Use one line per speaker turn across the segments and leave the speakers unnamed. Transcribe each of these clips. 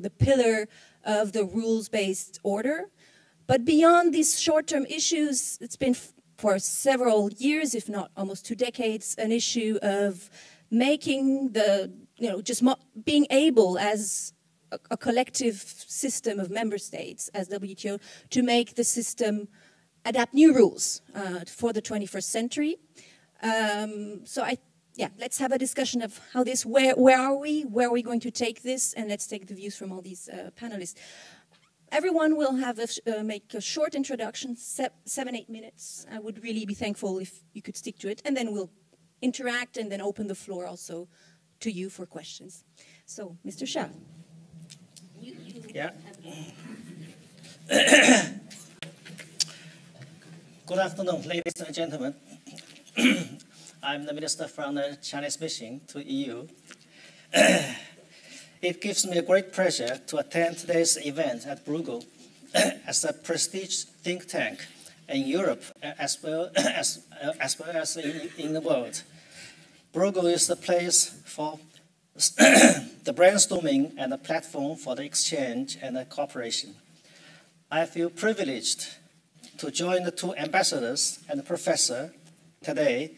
the pillar of the rules-based order. But beyond these short-term issues, it's been for several years, if not almost 2 decades, an issue of making the, being able as a collective system of member states, as WTO, to make the system adapt new rules for the 21st century. Let's have a discussion of how this, where are we going to take this, and let's take the views from all these panelists. Everyone will have make a short introduction, 7-8 minutes. I would really be thankful if you could stick to it, and then we'll interact and then open the floor also to you for questions. So, Mr. Shah.
Yeah. Good afternoon, ladies and gentlemen. I'm the Minister from the Chinese mission to EU. It gives me a great pleasure to attend today's event at Bruegel as a prestige think tank in Europe as well as in the world. Bruegel is the place for the brainstorming and the platform for the exchange and the cooperation. I feel privileged to join the 2 ambassadors and the professor today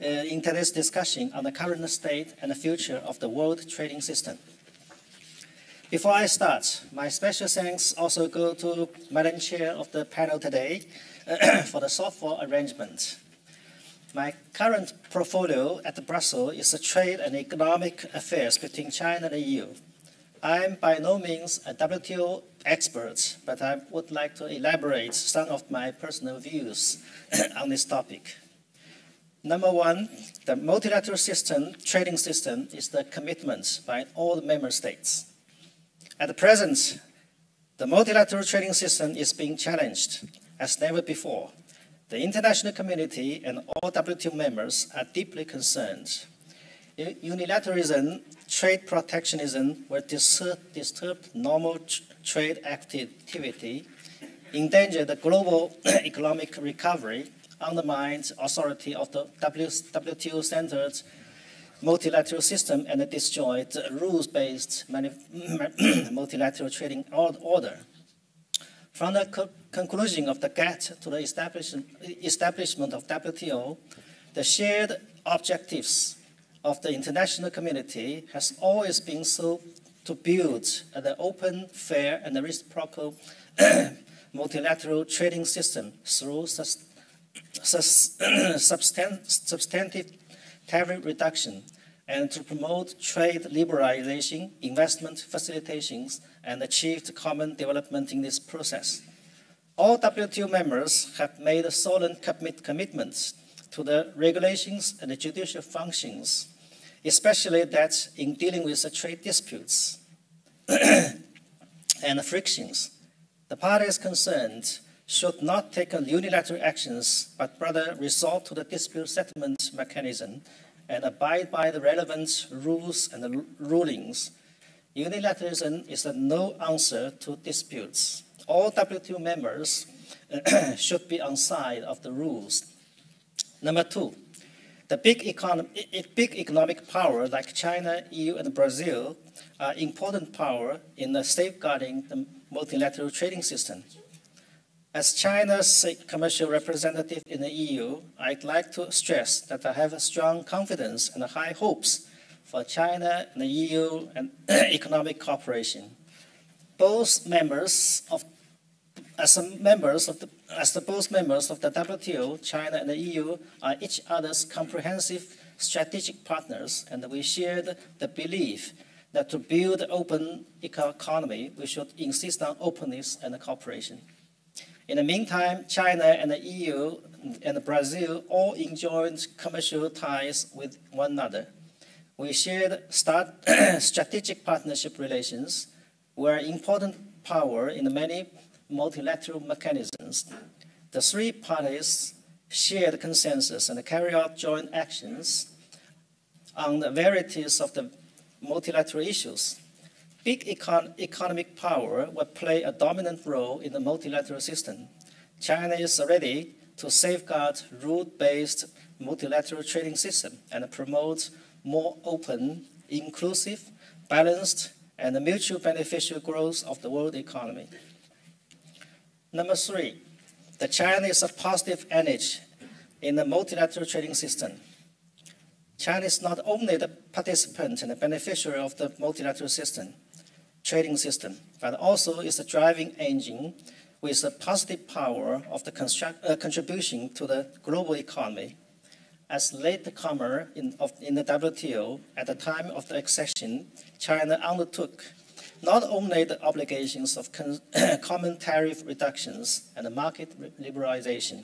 in today's discussion on the current state and the future of the world trading system. Before I start, my special thanks also go to Madam Chair of the panel today for the thoughtful arrangement. My current portfolio at Brussels is the trade and economic affairs between China and the EU. I'm by no means a WTO expert, but I would like to elaborate some of my personal views on this topic. Number 1, the multilateral trading system is the commitment by all the member states. At present, the multilateral trading system is being challenged as never before. The international community and all WTO members are deeply concerned. Unilateralism, trade protectionism will disturb normal trade activity, endanger the global economic recovery, undermine the authority of the WTO-centered multilateral system, and destroy the rules-based multilateral trading order. From the conclusion of the GATT to the establishment of WTO, the shared objectives of the international community has always been to build an open, fair, and reciprocal multilateral trading system through substantive tariff reduction, and to promote trade liberalization, investment facilitations, and achieved common development in this process. All WTO members have made solid commitments to the regulations and the judicial functions, especially that in dealing with the trade disputes and frictions. The parties concerned should not take unilateral actions, but rather resort to the dispute settlement mechanism and abide by the relevant rules and the rulings. Unilateralism is a no answer to disputes. All WTO members should be on side of the rules. Number 2, the big economic power like China, EU, and Brazil are important power in safeguarding the multilateral trading system. As China's commercial representative in the EU, I'd like to stress that I have a strong confidence and high hopes for China and the EU and economic cooperation. Both members of the WTO, China and the EU are each other's comprehensive strategic partners, and we share the belief that to build an open economy, we should insist on openness and cooperation. In the meantime, China and the EU and Brazil all enjoyed commercial ties with one another. We shared strategic partnership relations. We are important power in the many multilateral mechanisms. The 3 parties shared consensus and carry out joint actions on the varieties of the multilateral issues. Big economic power will play a dominant role in the multilateral system. China is ready to safeguard rule-based multilateral trading system and promote more open, inclusive, balanced, and the mutual beneficial growth of the world economy. Number 3, China is a positive energy in the multilateral trading system. China is not only the participant and the beneficiary of the multilateral trading system, but also is a driving engine with a positive power of the contribution to the global economy. As latecomer in the WTO, at the time of the accession, China undertook not only the obligations of common tariff reductions and the market liberalization,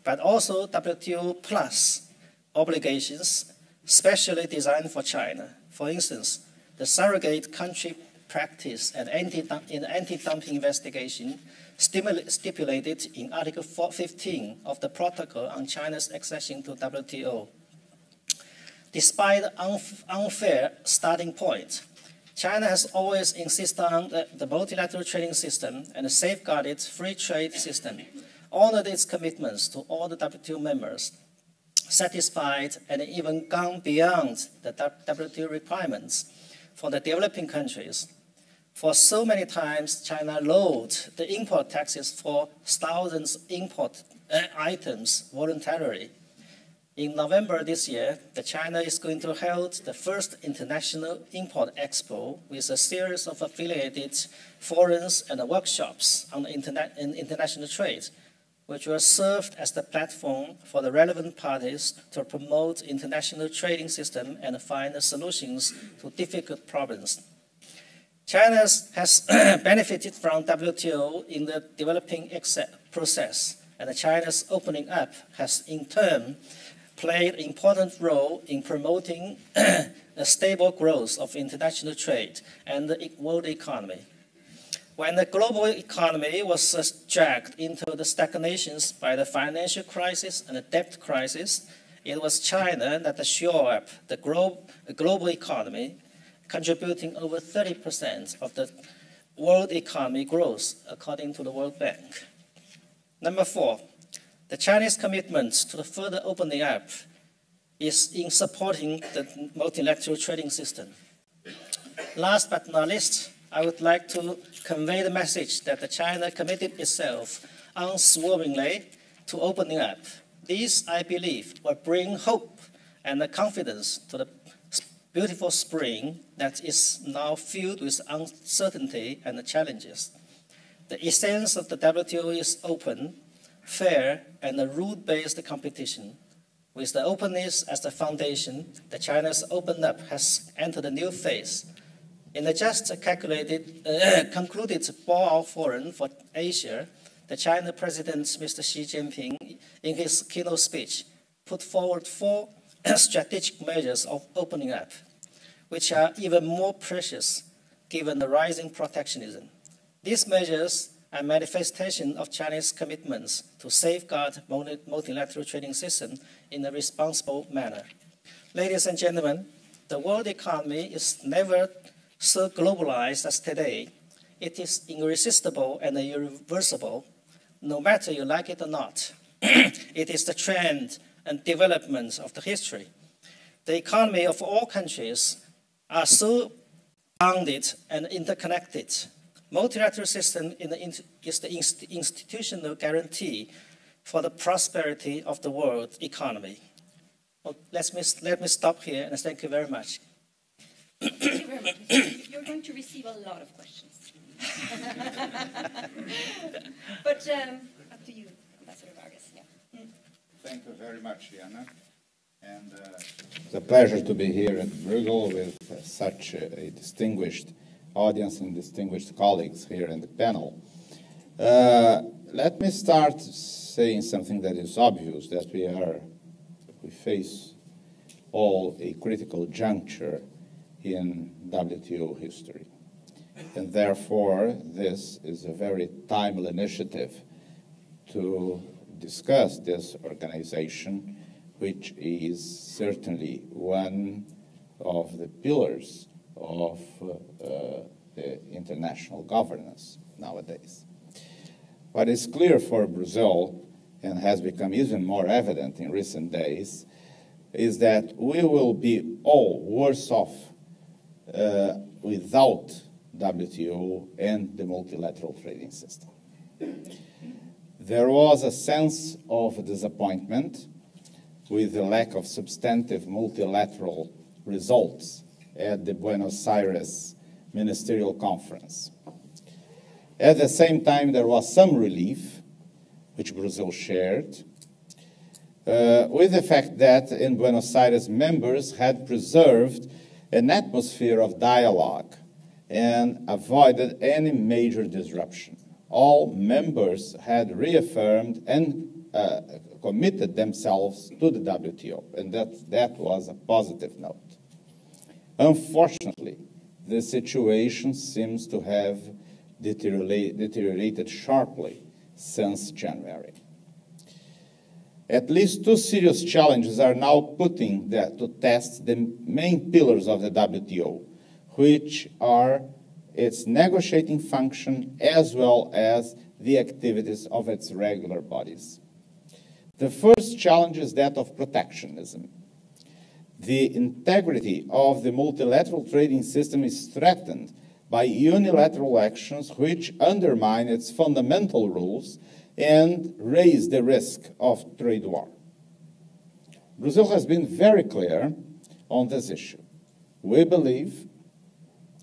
but also WTO plus obligations specially designed for China. For instance, the surrogate country practice and anti-dumping investigation stipulated in Article 15 of the Protocol on China's accession to WTO. Despite the unfair starting point, China has always insisted on the multilateral trading system and safeguarded free trade system, honored its commitments to all the WTO members, satisfied and even gone beyond the WTO requirements for the developing countries. For so many times, China lowered the import taxes for thousands of import items voluntarily. In November this year, China is going to hold the first International Import Expo with a series of affiliated forums and workshops on international trade, which will serve as the platform for the relevant parties to promote international trading system and find solutions to difficult problems. China has benefited from WTO in the developing process, and China's opening up has in turn played an important role in promoting a stable growth of international trade and the world economy. When the global economy was dragged into the stagnations by the financial crisis and the debt crisis, it was China that shored up the global economy, contributing over 30% of the world economy growth, according to the World Bank. Number 4, the Chinese commitment to the further opening up is in supporting the multilateral trading system. Last but not least, I would like to convey the message that China committed itself unswervingly to opening up. This, I believe, will bring hope and confidence to the beautiful spring that is now filled with uncertainty and challenges. The essence of the WTO is open, fair, and a rule-based competition. With the openness as the foundation, China's open up has entered a new phase. In the just concluded Doha Forum for Asia, the China President, Mr. Xi Jinping, in his keynote speech, put forward 4 strategic measures of opening up, which are even more precious given the rising protectionism. These measures are manifestation of China's commitments to safeguard multilateral trading system in a responsible manner. Ladies and gentlemen, the world economy is never so globalized as today. It is irresistible and irreversible, no matter you like it or not. It is the trend and development of the history. The economy of all countries are so bounded and interconnected. Multilateral system is the institutional guarantee for the prosperity of the world economy. Well, let me stop here and thank you very much.
Thank you very much. You're going to receive a lot of questions. But up to you, Ambassador Vargas. Yeah.
Thank you very much, Jana. And it's a pleasure to be here at Bruegel with such a distinguished audience and distinguished colleagues here in the panel. Let me start saying something that is obvious, that we face all a critical juncture in WTO history. And therefore, this is a very timely initiative to discuss this organization, which is certainly one of the pillars of the international governance nowadays. What is clear for Brazil, and has become even more evident in recent days, is that we will be all worse off without WTO and the multilateral trading system. There was a sense of disappointment with the lack of substantive multilateral results at the Buenos Aires Ministerial Conference. At the same time, there was some relief, which Brazil shared, with the fact that in Buenos Aires, members had preserved an atmosphere of dialogue and avoided any major disruption. All members had reaffirmed and committed themselves to the WTO, and that was a positive note. Unfortunately, the situation seems to have deteriorated sharply since January. At least two serious challenges are now putting to test the main pillars of the WTO, which are its negotiating function as well as the activities of its regular bodies. The first challenge is that of protectionism. The integrity of the multilateral trading system is threatened by unilateral actions which undermine its fundamental rules and raise the risk of trade war. Brazil has been very clear on this issue. We believe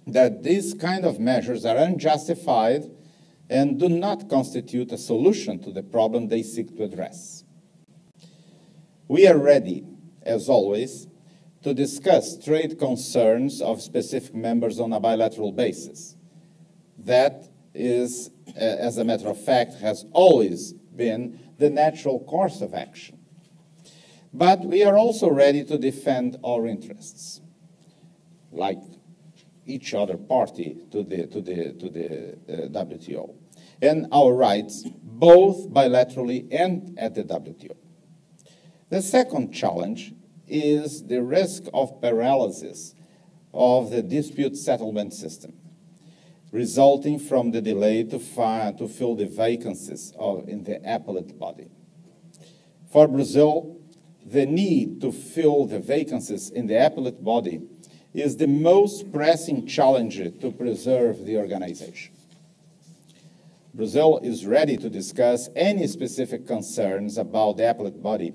that these kind of measures are unjustified and do not constitute a solution to the problem they seek to address. We are ready, as always, to discuss trade concerns of specific members on a bilateral basis. That is, as a matter of fact, has always been the natural course of action. But we are also ready to defend our interests, like each other party to the WTO, and our rights, both bilaterally and at the WTO. The second challenge is the risk of paralysis of the dispute settlement system, resulting from the delay to fill the vacancies in the appellate body. For Brazil, the need to fill the vacancies in the appellate body is the most pressing challenge to preserve the organization. Brazil is ready to discuss any specific concerns about the appellate body,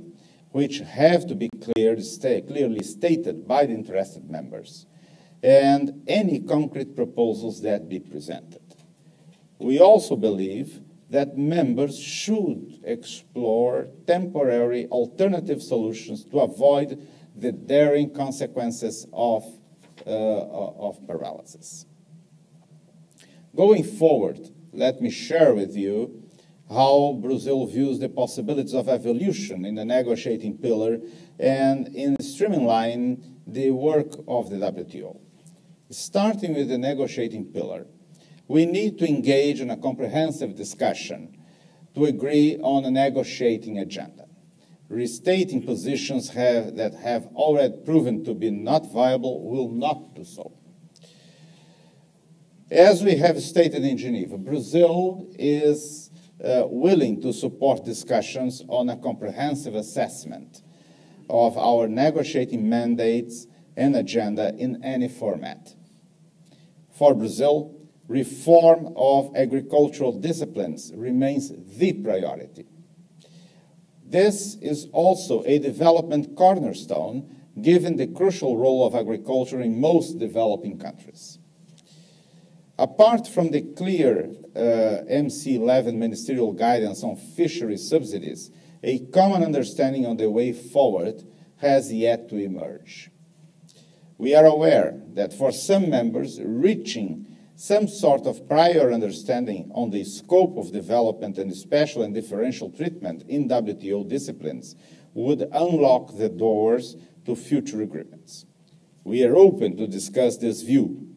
which have to be clearly stated by the interested members, and any concrete proposals that be presented. We also believe that members should explore temporary alternative solutions to avoid the daring consequences of paralysis. Going forward, let me share with you how Brazil views the possibilities of evolution in the negotiating pillar and in streamlining the work of the WTO. Starting with the negotiating pillar, we need to engage in a comprehensive discussion to agree on a negotiating agenda. Restating positions that have already proven to be not viable will not do so. As we have stated in Geneva, Brazil is willing to support discussions on a comprehensive assessment of our negotiating mandates and agenda in any format. For Brazil, reform of agricultural disciplines remains the priority. This is also a development cornerstone, given the crucial role of agriculture in most developing countries. Apart from the clear MC11 ministerial guidance on fishery subsidies, a common understanding on the way forward has yet to emerge. We are aware that for some members, reaching some sort of prior understanding on the scope of development and special and differential treatment in WTO disciplines would unlock the doors to future agreements. We are open to discuss this view,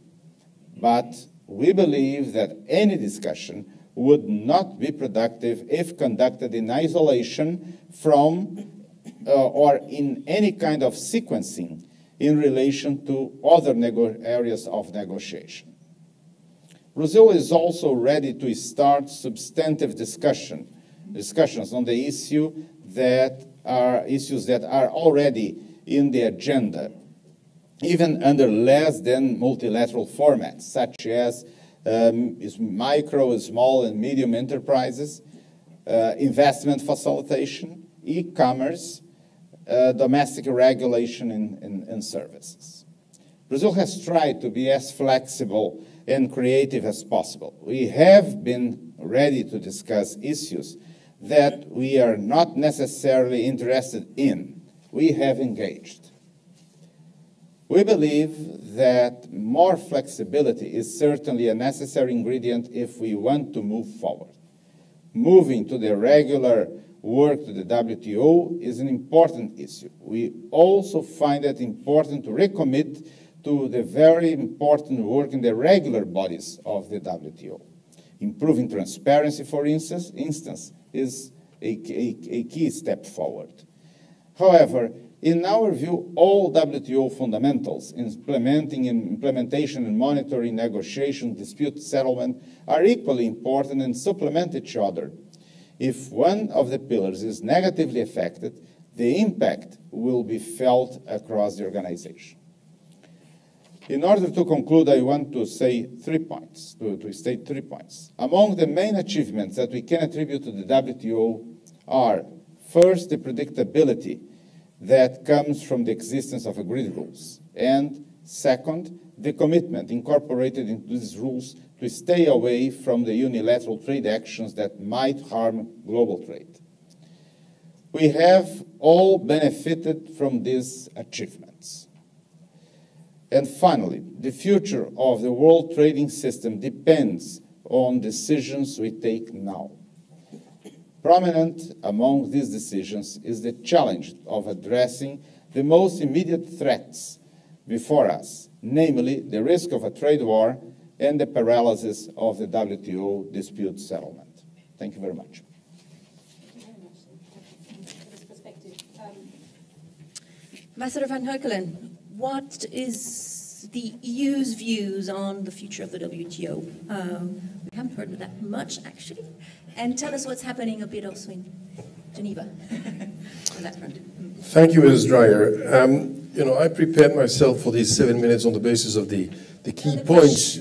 but we believe that any discussion would not be productive if conducted in isolation from or in any kind of sequencing in relation to other areas of negotiation. Brazil is also ready to start substantive discussions on the issues that are already in the agenda even under less than multilateral formats, such as micro, small, and medium enterprises, investment facilitation, e-commerce, domestic regulation in services. Brazil has tried to be as flexible and creative as possible. We have been ready to discuss issues that we are not necessarily interested in. We have engaged. We believe that more flexibility is certainly a necessary ingredient if we want to move forward. Moving to the regular work to the WTO is an important issue. We also find it important to recommit to the very important work in the regular bodies of the WTO. Improving transparency, for instance, is a key step forward. However, in our view, all WTO fundamentals, implementation and monitoring, negotiation, dispute settlement, are equally important and supplement each other. If one of the pillars is negatively affected, the impact will be felt across the organization. In order to conclude, I want to say 3 points, to state 3 points. Among the main achievements that we can attribute to the WTO are, first, the predictability that comes from the existence of agreed rules, and second, the commitment incorporated into these rules to stay away from the unilateral trade actions that might harm global trade. We have all benefited from these achievements. And finally, the future of the world trading system depends on decisions we take now. Prominent among these decisions is the challenge of addressing the most immediate threats before us, namely the risk of a trade war and the paralysis of the WTO dispute settlement. Thank you very much.
Ambassador van Heukelen, what is the EU's views on the future of the WTO? We haven't heard that much, actually. And tell us what's happening a bit also in Geneva on that front.
Thank you, Ms. Dreyer. I prepared myself for these 7 minutes on the basis of the key points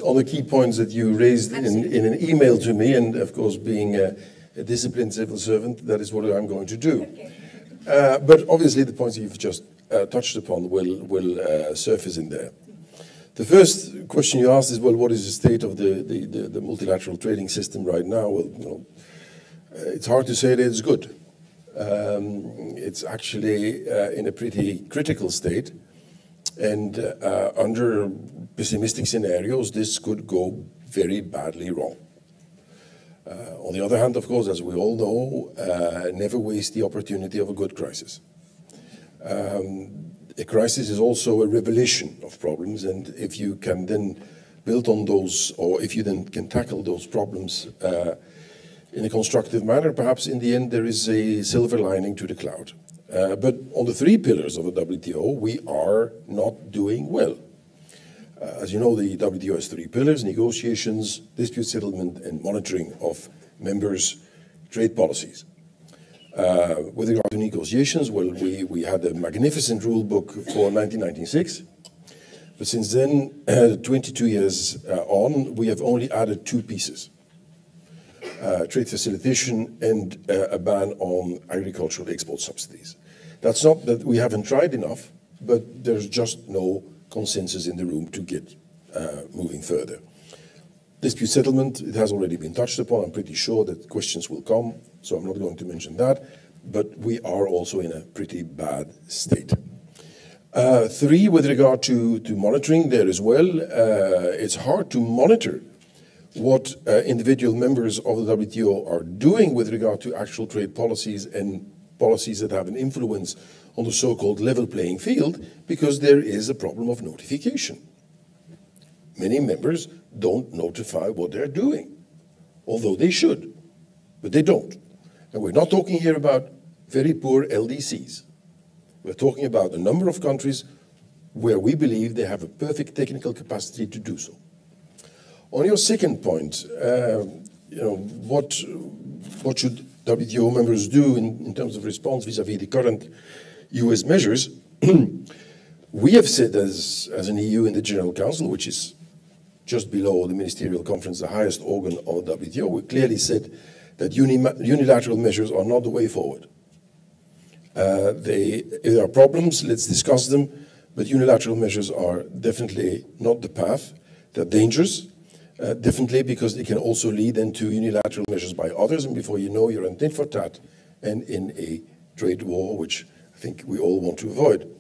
that you raised in an email to me, and of course, being a disciplined civil servant, that is what I'm going to do. Okay. But obviously, the points you've just touched upon will surface in there. The first question you asked is, well, what is the state of the multilateral trading system right now? Well, it's hard to say that it's good. It's actually in a pretty critical state, and under pessimistic scenarios, this could go very badly wrong. On the other hand, of course, as we all know, never waste the opportunity of a good crisis. A crisis is also a revelation of problems, and if you can then build on those, or if you then can tackle those problems in a constructive manner, perhaps in the end there is a silver lining to the cloud. But on the 3 pillars of the WTO, we are not doing well. As you know, the WTO has 3 pillars: negotiations, dispute settlement, and monitoring of members' trade policies. With regard to negotiations, well, we had a magnificent rule book for 1996. But since then, 22 years on, we have only added 2 pieces. Trade facilitation and a ban on agricultural export subsidies. That's not that we haven't tried enough, but there's just no consensus in the room to get moving further. Dispute settlement, it has already been touched upon. I'm pretty sure that questions will come, so I'm not going to mention that, but we are also in a pretty bad state. 3, with regard to monitoring there as well, it's hard to monitor what individual members of the WTO are doing with regard to actual trade policies and policies that have an influence on the so-called level playing field, because there is a problem of notification. Many members don't notify what they're doing, although they should, but they don't. And we're not talking here about very poor LDCs. We're talking about a number of countries where we believe they have a perfect technical capacity to do so. On your second point, what should WTO members do in terms of response vis-à-vis the current US measures? We have said as an EU in the General Council, which is just below the Ministerial Conference, the highest organ of the WTO, we clearly said that unilateral measures are not the way forward. If there are problems, let's discuss them, but unilateral measures are definitely not the path. They're dangerous, definitely because they can also lead into unilateral measures by others, and before you know, you're in tit for tat and in a trade war, which I think we all want to avoid.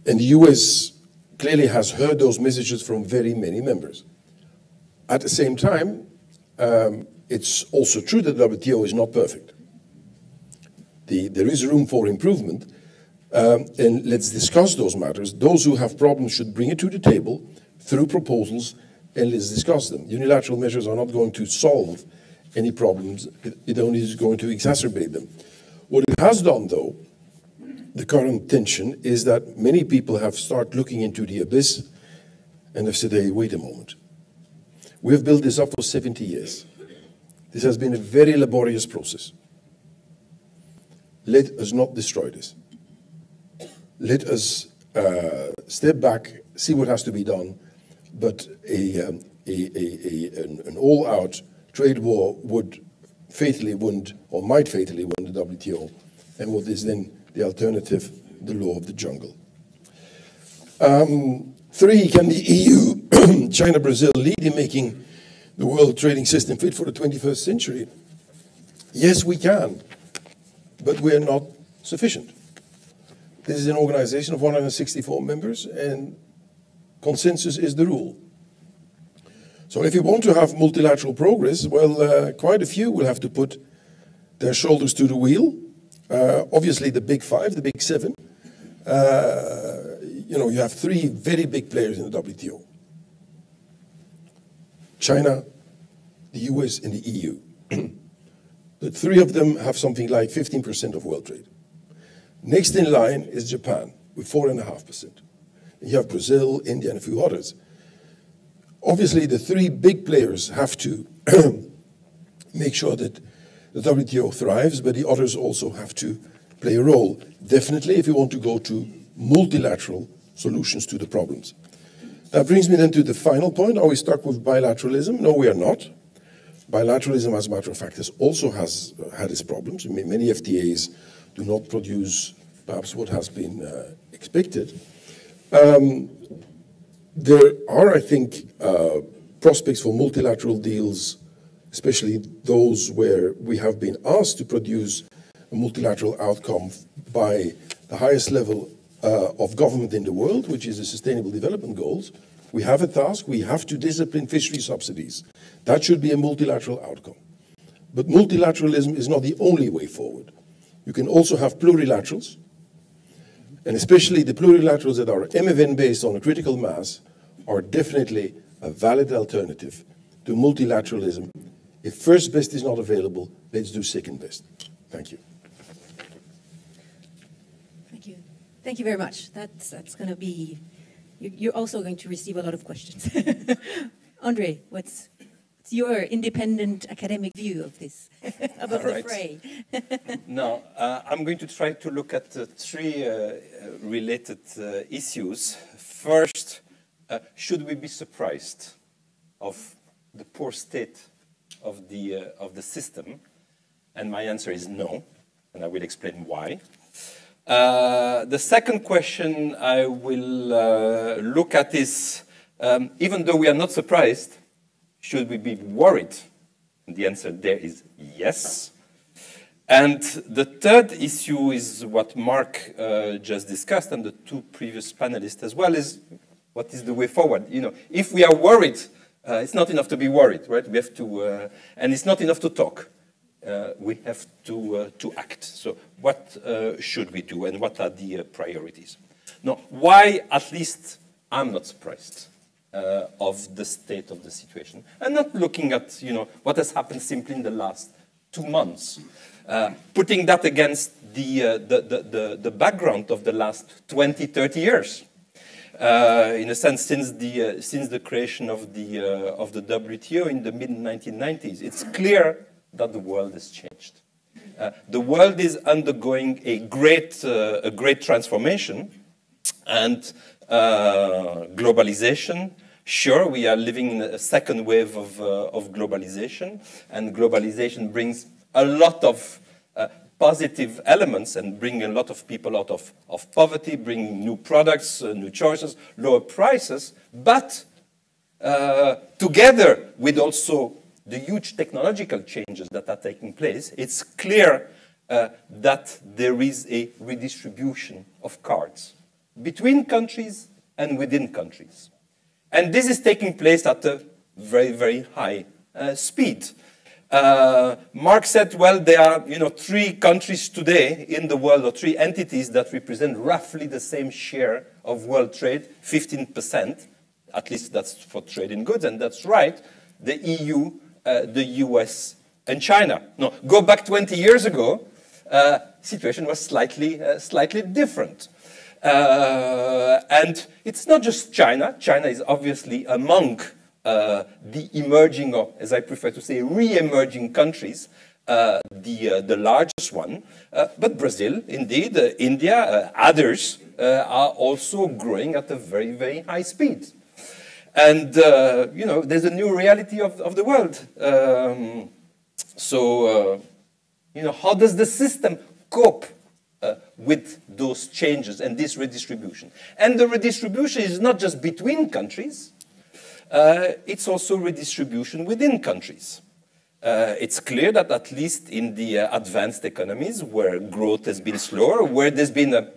And the US clearly has heard those messages from very many members. At the same time, it's also true that the WTO is not perfect. There is room for improvement, and let's discuss those matters. Those who have problems should bring it to the table through proposals, and let's discuss them. Unilateral measures are not going to solve any problems. It only is going to exacerbate them. What it has done, though, the current tension, is that many people have started looking into the abyss and have said, hey, wait a moment. We have built this up for 70 years. This has been a very laborious process. Let us not destroy this. Let us step back, see what has to be done, but an all-out trade war would fatally wound, or might fatally wound, the WTO, and what is then the alternative, the law of the jungle. 3, can the EU, China, Brazil lead in making the world trading system fit for the 21st century? Yes, we can, but we are not sufficient. This is an organization of 164 members, and consensus is the rule. So if you want to have multilateral progress, well, quite a few will have to put their shoulders to the wheel. Obviously, the big 5, the big 7. You have 3 very big players in the WTO. China, the US, and the EU. The 3 of them have something like 15% of world trade. Next in line is Japan, with 4.5%. And you have Brazil, India, and a few others. Obviously, the 3 big players have to make sure that the WTO thrives, but the others also have to play a role. Definitely, if you want to go to multilateral solutions to the problems. That brings me then to the final point. Are we stuck with bilateralism? No, we are not. Bilateralism, as a matter of fact, also has had its problems. Many FTAs do not produce perhaps what has been expected. There are, I think, prospects for multilateral deals, especially those where we have been asked to produce a multilateral outcome by the highest level of government in the world, which is the Sustainable Development Goals. We have a task. We have to discipline fishery subsidies. That should be a multilateral outcome. But multilateralism is not the only way forward. You can also have plurilaterals, and especially the plurilaterals that are MFN based on a critical mass are definitely a valid alternative to multilateralism. If first best is not available, let's do second best. Thank you.
Thank you. Thank you very much. That's going to be, you're also going to receive a lot of questions. Andre, what's your independent academic view of this, about the fray?
Now, I'm going to try to look at 3 related issues. First, should we be surprised of the poor state of the system? And my answer is no, and I will explain why. The second question I will look at is, even though we are not surprised, should we be worried? And the answer there is yes. And the third issue is what Mark just discussed, and the 2 previous panelists as well, is what is the way forward? If we are worried, it's not enough to be worried, right? We have to, and it's not enough to talk. We have to act. So what should we do, and what are the priorities? Now, why, at least, I'm not surprised of the state of the situation. I'm not looking at, what has happened simply in the last 2 months. Putting that against the background of the last 20, 30 years. In a sense, since the creation of the WTO in the mid-1990s, it's clear that the world has changed. The world is undergoing a great transformation, and globalization. Sure, we are living in a second wave of globalization, and globalization brings a lot of positive elements and bring a lot of people out of poverty, bring new products, new choices, lower prices, but together with also the huge technological changes that are taking place, it's clear that there is a redistribution of cards between countries and within countries. And this is taking place at a very, very high speed. Mark said, well, there are 3 countries today in the world, or 3 entities that represent roughly the same share of world trade, 15%. At least that's for trade in goods, and that's right. The EU, the US, and China. No, go back 20 years ago, situation was slightly different. And it's not just China. China is obviously among the emerging, or as I prefer to say, re-emerging countries, the largest one. But Brazil, indeed, India, others are also growing at a very, very high speed. And, there's a new reality of the world. How does the system cope with those changes and this redistribution? And the redistribution is not just between countries, it's also redistribution within countries. It's clear that at least in the advanced economies, where growth has been slower, where there's been a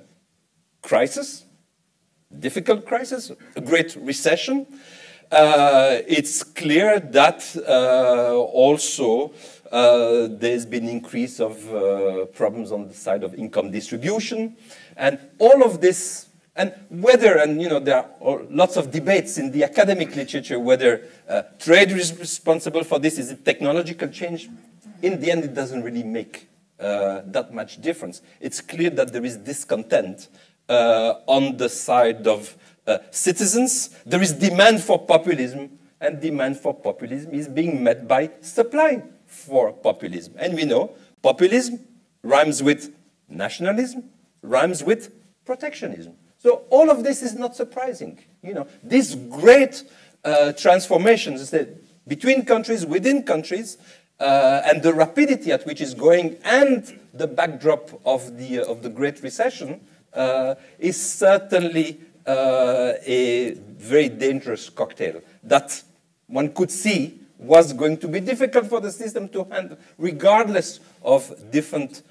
crisis, difficult crisis, a great recession, it's clear that also there's been increase of problems on the side of income distribution, and all of this, and whether, and there are lots of debates in the academic literature whether trade is responsible for this, is it technological change? In the end, it doesn't really make that much difference. It's clear that there is discontent on the side of citizens. There is demand for populism, and demand for populism is being met by supply for populism. And we know populism rhymes with nationalism, rhymes with protectionism. So all of this is not surprising. These great transformations between countries, within countries, and the rapidity at which it's going, and the backdrop of the Great Recession, is certainly a very dangerous cocktail that one could see was going to be difficult for the system to handle, regardless of different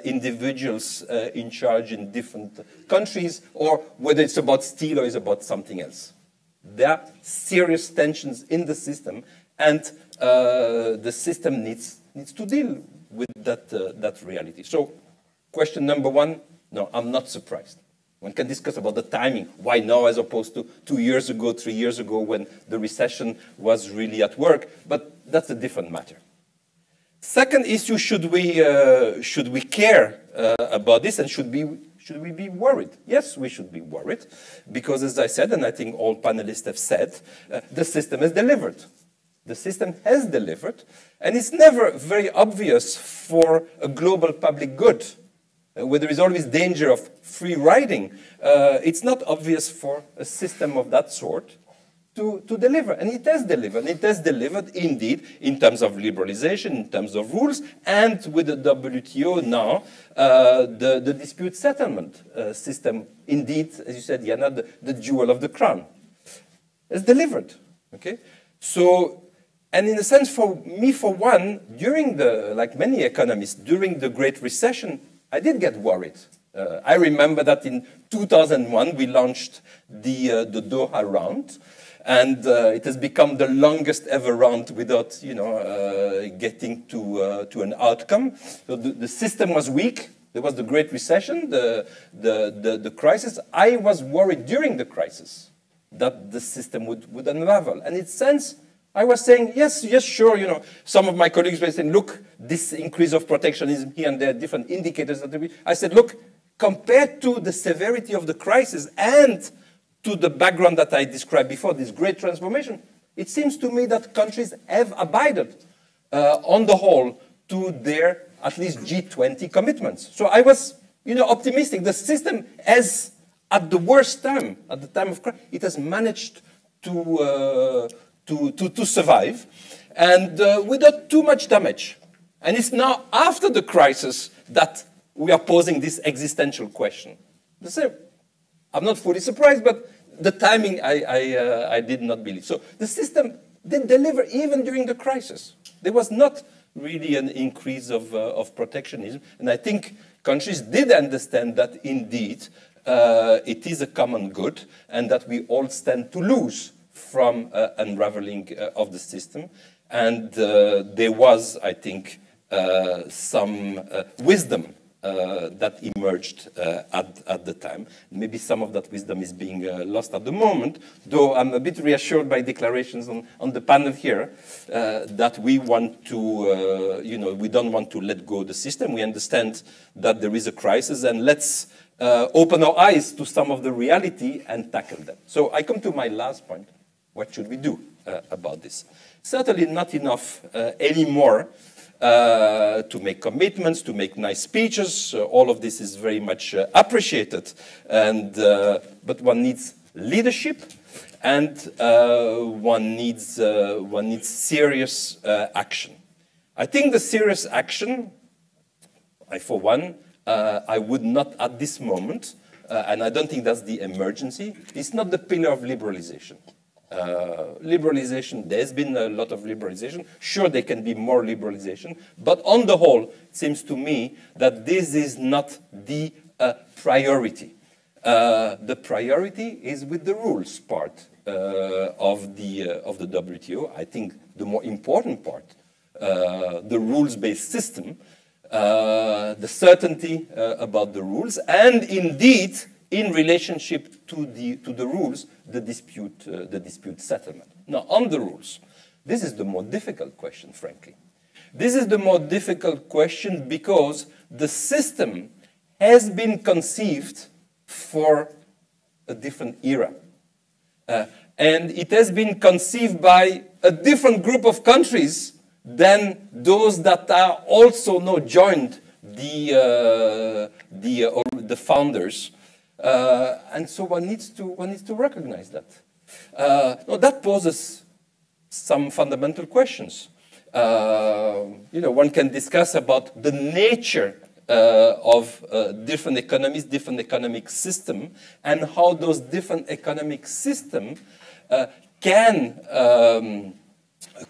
individuals in charge in different countries, or whether it's about steel or it's about something else. There are serious tensions in the system, and the system needs to deal with that reality. So, question number 1, no, I'm not surprised. One can discuss about the timing. Why now as opposed to 2 years ago, 3 years ago, when the recession was really at work? But that's a different matter. Second issue, should we care about this, and should we be worried? Yes, we should be worried, because as I said, and I think all panelists have said, the system has delivered. The system has delivered, and it's never very obvious for a global public good, where there is always danger of free riding. It's not obvious for a system of that sort to deliver. And it has delivered. And it has delivered, indeed, in terms of liberalization, in terms of rules, and with the WTO now, the dispute settlement system, indeed, as you said, Yana, the jewel of the crown, has delivered. Okay? So, and in a sense, for me, for one, like many economists, during the Great Recession, I did get worried. I remember that in 2001, we launched the Doha round, and it has become the longest ever round without, getting to an outcome. So the system was weak. There was the Great Recession, the crisis. I was worried during the crisis that the system would unravel. And in a sense, I was saying, yes, sure, some of my colleagues were saying, look, this increase of protectionism here and there, different indicators. I said, look, compared to the severity of the crisis and to the background that I described before, this great transformation, it seems to me that countries have abided, on the whole, to their at least G20 commitments. So I was, optimistic. The system has, at the worst time, at the time of crisis, it has managed to survive, and without too much damage. And it's now after the crisis that we are posing this existential question. The same. I'm not fully surprised, but the timing I did not believe. So the system did deliver even during the crisis. There was not really an increase of protectionism, and I think countries did understand that indeed it is a common good, and that we all stand to lose from unraveling of the system. And there was, I think, some wisdom that emerged at the time. Maybe some of that wisdom is being lost at the moment, though I'm a bit reassured by declarations on the panel here that we want to, we don't want to let go of the system. We understand that there is a crisis, and let's open our eyes to some of the reality and tackle them. So I come to my last point. What should we do about this? Certainly not enough anymore to make commitments, to make nice speeches. All of this is very much appreciated, but one needs leadership, and one needs serious action. I think the serious action, for one, I would not at this moment, and I don't think that's the emergency, it's not the pillar of liberalization. Liberalization, there's been a lot of liberalization. Sure, there can be more liberalization, but on the whole, it seems to me that this is not the priority. The priority is with the rules part of the WTO. I think the more important part, the rules-based system, the certainty about the rules, and indeed, in relationship to the rules, the dispute settlement. Now, on the rules, this is the more difficult question, frankly. This is the more difficult question because the system has been conceived for a different era. And it has been conceived by a different group of countries than those that are also now joined the founders. And so one needs to recognize that. Now that poses some fundamental questions. One can discuss about the nature of different economies, different economic system, and how those different economic systems can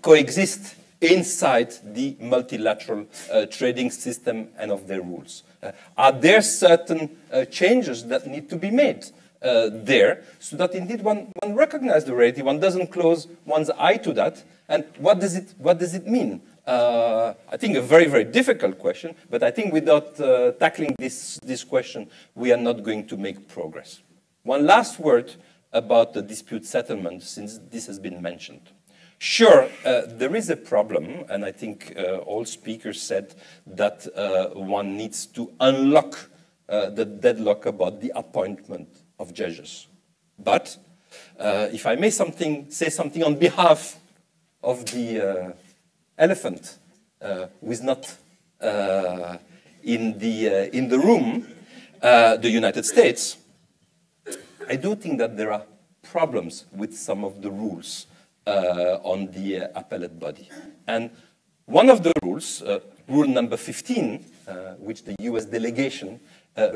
coexist inside the multilateral trading system and of their rules. Are there certain changes that need to be made there so that indeed one recognizes the reality, one doesn't close one's eye to that, and what does it mean? I think a very, very difficult question, but I think without tackling this question, we are not going to make progress. One last word about the dispute settlement, since this has been mentioned. Sure, there is a problem, and I think all speakers said that one needs to unlock the deadlock about the appointment of judges. But if I may say something on behalf of the elephant who is not in the room, the United States, I do think that there are problems with some of the rules on the appellate body. And one of the rules, rule number 15, which the US delegation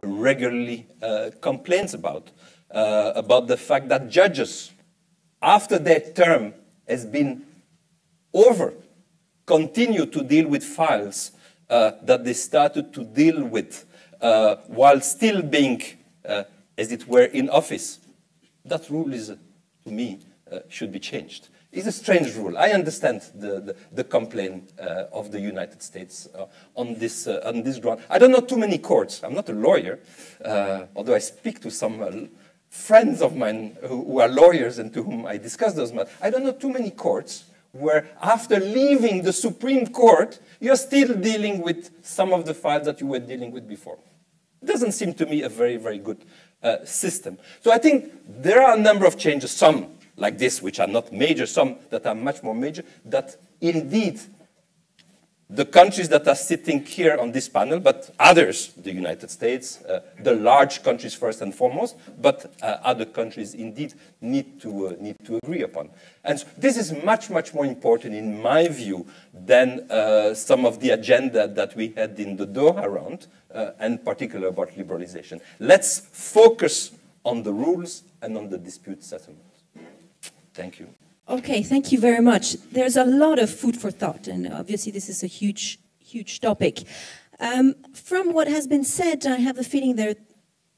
regularly complains about the fact that judges, after their term has been over, continue to deal with files that they started to deal with while still being, as it were, in office. That rule is, to me, should be changed. It's a strange rule. I understand the complaint of the United States on this ground. I don't know too many courts. I'm not a lawyer, although I speak to some friends of mine who are lawyers and to whom I discuss those matters. I don't know too many courts where after leaving the Supreme Court, you're still dealing with some of the files that you were dealing with before. It doesn't seem to me a very, very good system. So I think there are a number of changes, some like this, which are not major, some that are much more major, that indeed the countries that are sitting here on this panel, but others, the United States, the large countries first and foremost, but other countries indeed need to agree upon. And so this is much, much more important in my view than some of the agenda that we had in the Doha round, and particularly about liberalization. Let's focus on the rules and on the dispute settlement. Thank you.
Okay, thank you very much. There's a lot of food for thought, and obviously this is a huge, huge topic. From what has been said, I have a feeling there are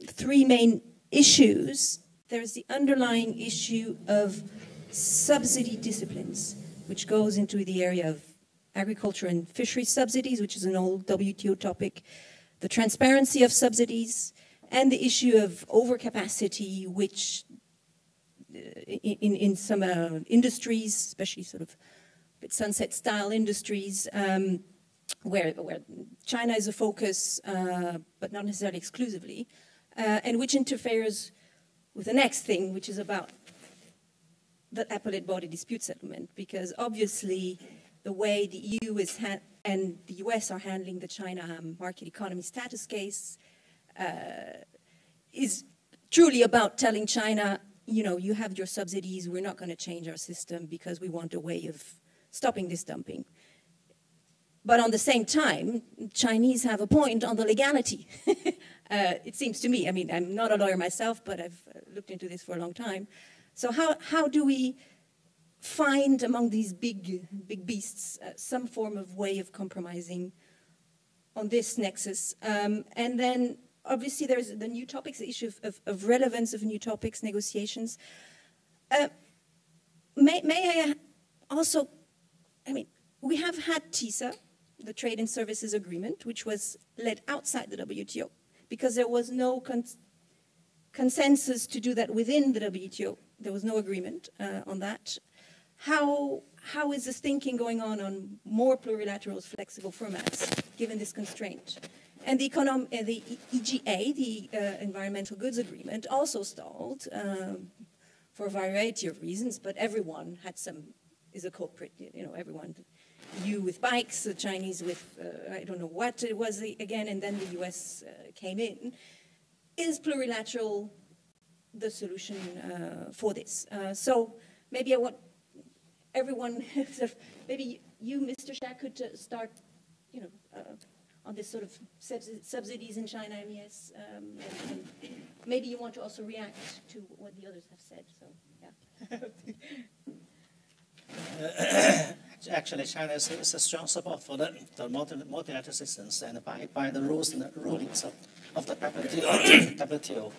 three main issues. There's the underlying issue of subsidy disciplines, which goes into the area of agriculture and fisheries subsidies, which is an old WTO topic, the transparency of subsidies, and the issue of overcapacity, which in some industries, especially sort of sunset-style industries, where China is a focus, but not necessarily exclusively, and which interferes with the next thing, which is about the appellate body dispute settlement, because obviously the way the EU and the US are handling the China market economy status case is truly about telling China, you know, you have your subsidies, we're not going to change our system because we want a way of stopping this dumping. But on the same time, Chinese have a point on the legality. It seems to me, I mean, I'm not a lawyer myself, but I've looked into this for a long time. So how do we find among these big beasts some form of way of compromising on this nexus? And then obviously, there's the new topics, the issue of relevance of new topics, negotiations. May I also, I mean, we have had TISA, the Trade and Services Agreement, which was led outside the WTO, because there was no consensus to do that within the WTO. There was no agreement on that. How is this thinking going on more plurilateral, flexible formats, given this constraint? And the EGA, the Environmental Goods Agreement, also stalled for a variety of reasons, but everyone is a culprit, you know, everyone. You with bikes, the Chinese with, I don't know what it was again, and then the US came in. Is plurilateral the solution for this? So maybe I want everyone, maybe you, Mr. Shah, could start, you know, on this sort of subsidies in China, MES, and maybe you want to also react to what the others have said. So,
yeah. Actually, China is a strong support for the multilateral systems and by the rules and the rulings of the WTO.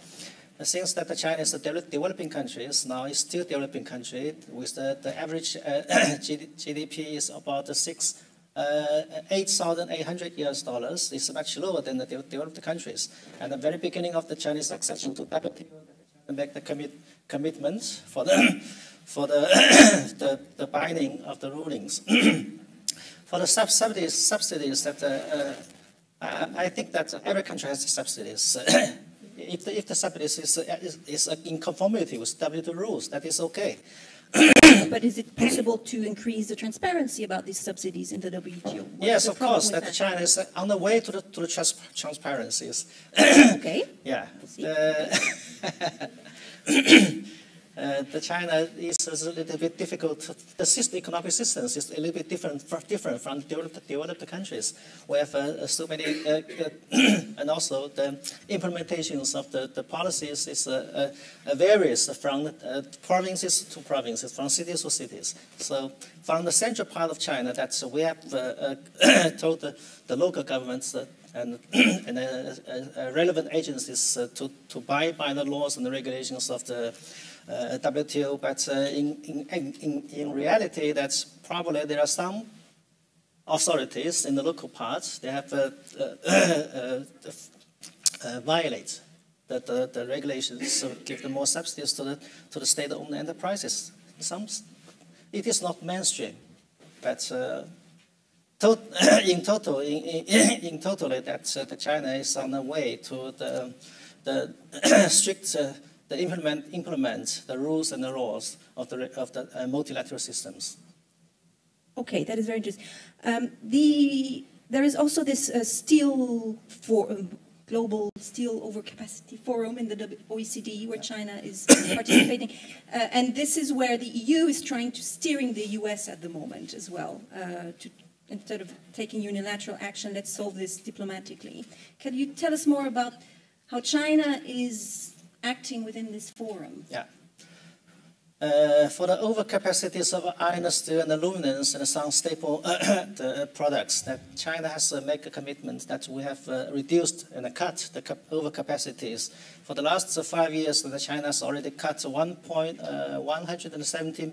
Since that China is a developing country, now it's still developing country, with the average GDP is about $8,800 is much lower than the developed countries. At the very beginning of the Chinese accession to WTO, make the commitment for the binding of the rulings. For the subsidies that I think that every country has subsidies. If the subsidies is in conformity with WTO rules, that is okay.
But is it possible to increase the transparency about these subsidies in the WTO?
Yes, of course. That China is on the way to the transparencies.
Okay.
Yeah. The China is a little bit difficult. The economic systems is a little bit different from developed countries. We have so many, and also the implementations of the policies is varies from provinces to provinces, from cities to cities. So from the central part of China, that we have told the local governments and relevant agencies to abide by the laws and the regulations of the WTO, but in reality, that's probably there are some authorities in the local parts they have violate the regulations, so give them more subsidies to the state-owned enterprises. It is not mainstream, but in total, that China is on the way to the strict. Implement the rules and the laws of the multilateral systems.
Okay, that is very interesting. There is also this global steel overcapacity forum in the OECD where China is participating. And this is where the EU is trying to steering the US at the moment as well. Instead of taking unilateral action, let's solve this diplomatically. Can you tell us more about how China is acting within this forum?
Yeah. For the overcapacities of iron, steel, and aluminum, and some staple products, that China has made a commitment that we have reduced and cut the overcapacities. For the last 5 years, China has already cut 170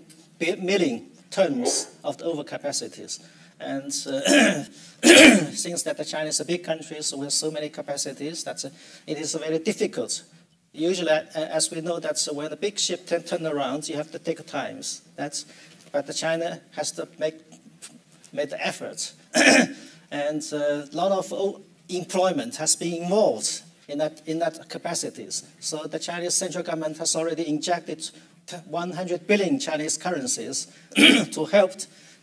million tons of the overcapacities. And since that China is a big country, so with so many capacities, that it is very difficult. Usually, as we know, that when a big ship turn around, you have to take times. But China has to make the effort, and a lot of employment has been involved in that capacities. So the Chinese central government has already injected 100 billion Chinese currencies to help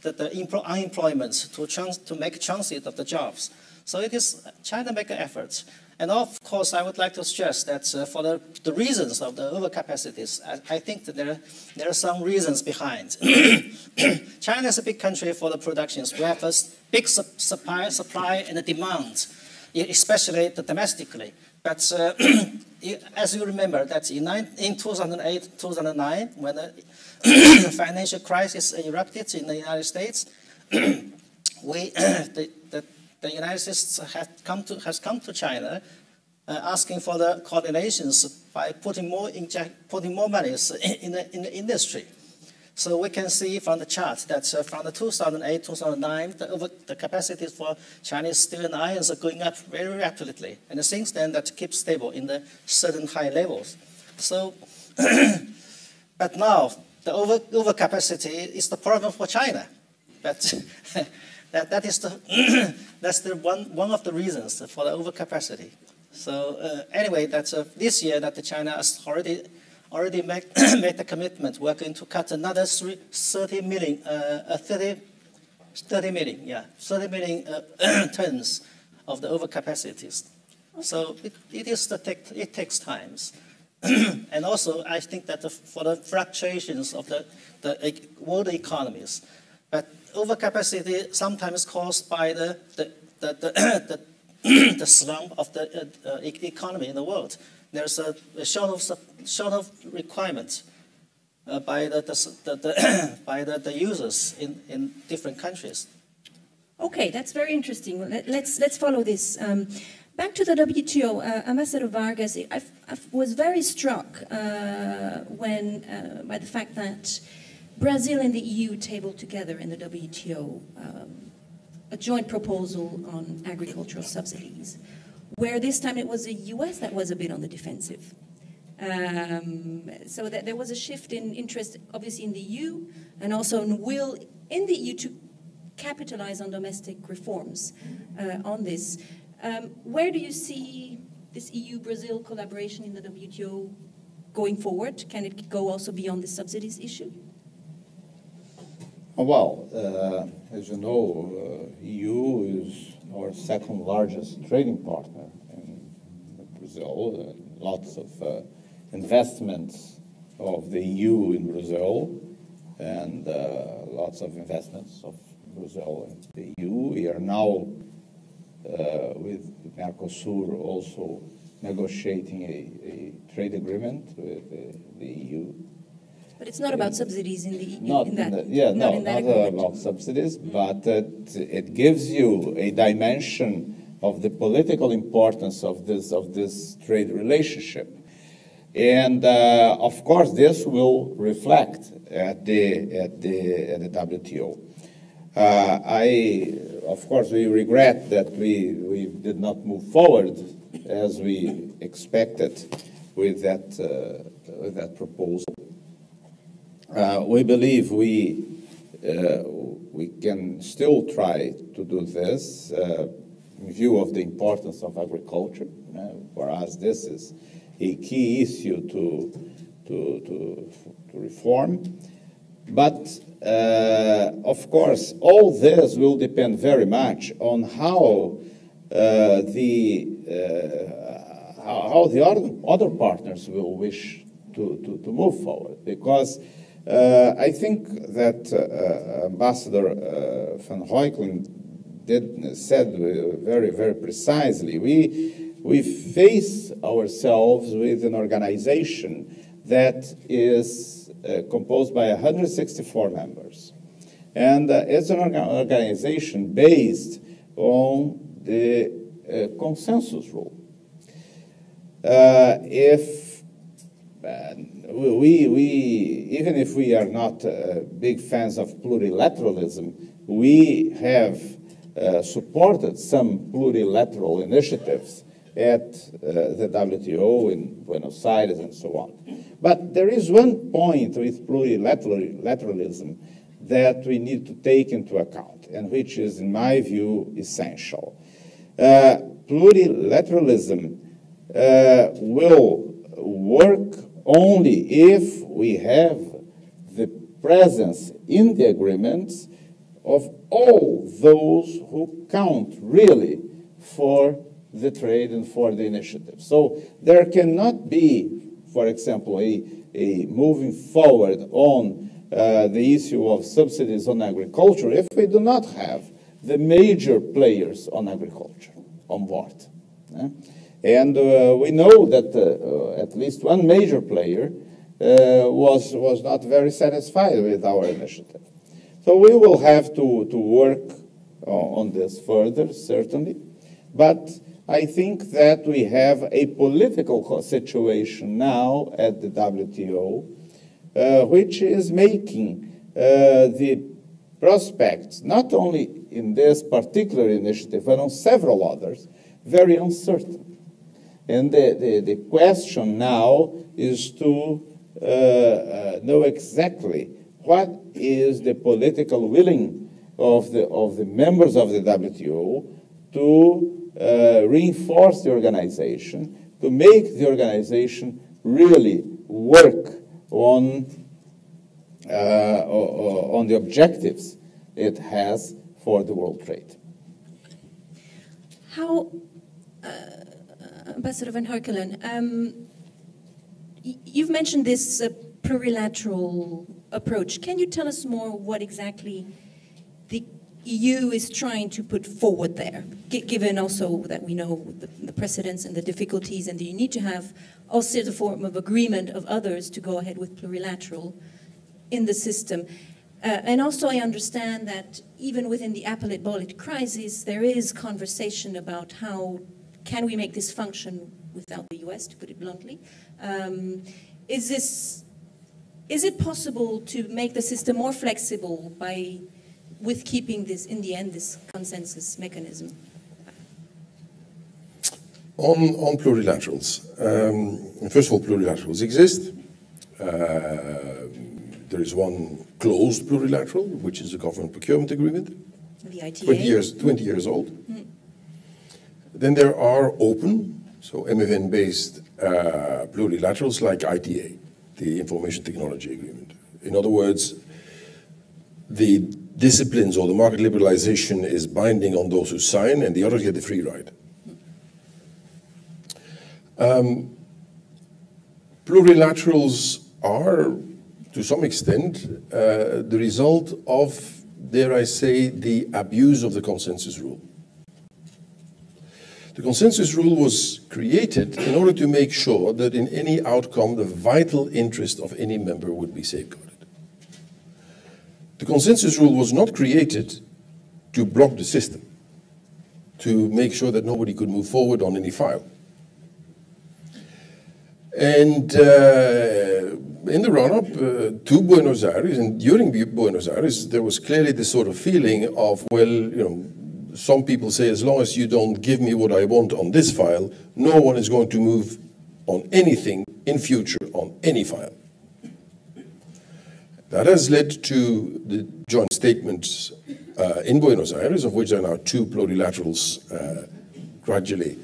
the unemployment to make transit of the jobs. So it is China make efforts. And of course, I would like to stress that for the reasons of the overcapacities, I think that there are some reasons behind. China is a big country for the productions. We have a big supply and a demand, especially domestically. But as you remember, that in 2008, 2009, when the financial crisis erupted in the United States, the United States has come to China asking for the coordinations by putting more money in the industry. So we can see from the chart that from the 2008, 2009, the capacities for Chinese steel and irons are going up very rapidly. And since then, that keeps stable in the certain high levels. So, but now, the overcapacity is the problem for China. But that's one of the reasons for the overcapacity. So anyway, that's this year that China has already made the commitment. We're going to cut another 30 million tons of the overcapacities. So it takes time. And also, I think that for the fluctuations of the world economies, but overcapacity sometimes caused by the slump of the economy in the world. There's a short of requirements by the users in different countries.
Okay, that's very interesting. Let's follow this. Back to the WTO, Ambassador Vargas, I was very struck by the fact that Brazil and the EU tabled together in the WTO a joint proposal on agricultural subsidies, where this time it was the US that was a bit on the defensive. So that there was a shift in interest, obviously, in the EU, and also in will in the EU to capitalize on domestic reforms on this. Where do you see this EU-Brazil collaboration in the WTO going forward? Can it go also beyond the subsidies issue?
Well, as you know, EU is our second largest trading partner in Brazil. Lots of investments of the EU in Brazil, and lots of investments of Brazil in the EU. We are now with Mercosur also negotiating a trade agreement with the EU.
But it's not about subsidies in the EU.
Not about subsidies, but it gives you a dimension of the political importance of this trade relationship. And of course, this will reflect at the WTO. Of course, we regret that we did not move forward as we expected with that proposal. We believe we can still try to do this in view of the importance of agriculture. For us, this is a key issue to reform. But of course, all this will depend very much on how the other partners will wish to move forward. Because I think that Ambassador van Huijken said very, very precisely, we face ourselves with an organization that is composed by 164 members. And it's an organization based on the consensus rule. Even if we are not big fans of plurilateralism, we have supported some plurilateral initiatives at the WTO in Buenos Aires and so on. But there is one point with plurilateralism that we need to take into account, and which is, in my view, essential. Plurilateralism will work only if we have the presence in the agreements of all those who count really for the trade and for the initiative. So there cannot be, for example, a moving forward on the issue of subsidies on agriculture if we do not have the major players on agriculture on board. And we know that at least one major player was not very satisfied with our initiative. So we will have to work on this further, certainly. But I think that we have a political situation now at the WTO, which is making the prospects, not only in this particular initiative, but on several others, very uncertain. And the question now is to know exactly what is the political willing of the members of the WTO to reinforce the organization, to make the organization really work on the objectives it has for the world trade.
How, Ambassador van Huijken, you've mentioned this plurilateral approach. Can you tell us more what exactly the EU is trying to put forward there, given also that we know the precedents and the difficulties, and that you need to have also the form of agreement of others to go ahead with plurilateral in the system. And also I understand that even within the appellate crisis, there is conversation about how can we make this function without the US, to put it bluntly. Is it possible to make the system more flexible with keeping this, in the end, this consensus mechanism?
On plurilaterals, first of all, plurilaterals exist. There is one closed plurilateral, which is a government procurement agreement,
The ITA?
20 years old. Mm. Then there are open, so MFN-based plurilaterals like ITA, the Information Technology Agreement. In other words, the disciplines or the market liberalization is binding on those who sign, and the others get the free ride. Plurilaterals are, to some extent, the result of, dare I say, the abuse of the consensus rule. The consensus rule was created in order to make sure that in any outcome, the vital interest of any member would be safeguarded. The consensus rule was not created to block the system, to make sure that nobody could move forward on any file. And in the run-up to Buenos Aires, and during Buenos Aires, there was clearly this sort of feeling of, well, you know, some people say, as long as you don't give me what I want on this file, no one is going to move on anything in future on any file. That has led to the joint statements in Buenos Aires, of which there are now 2 plurilaterals gradually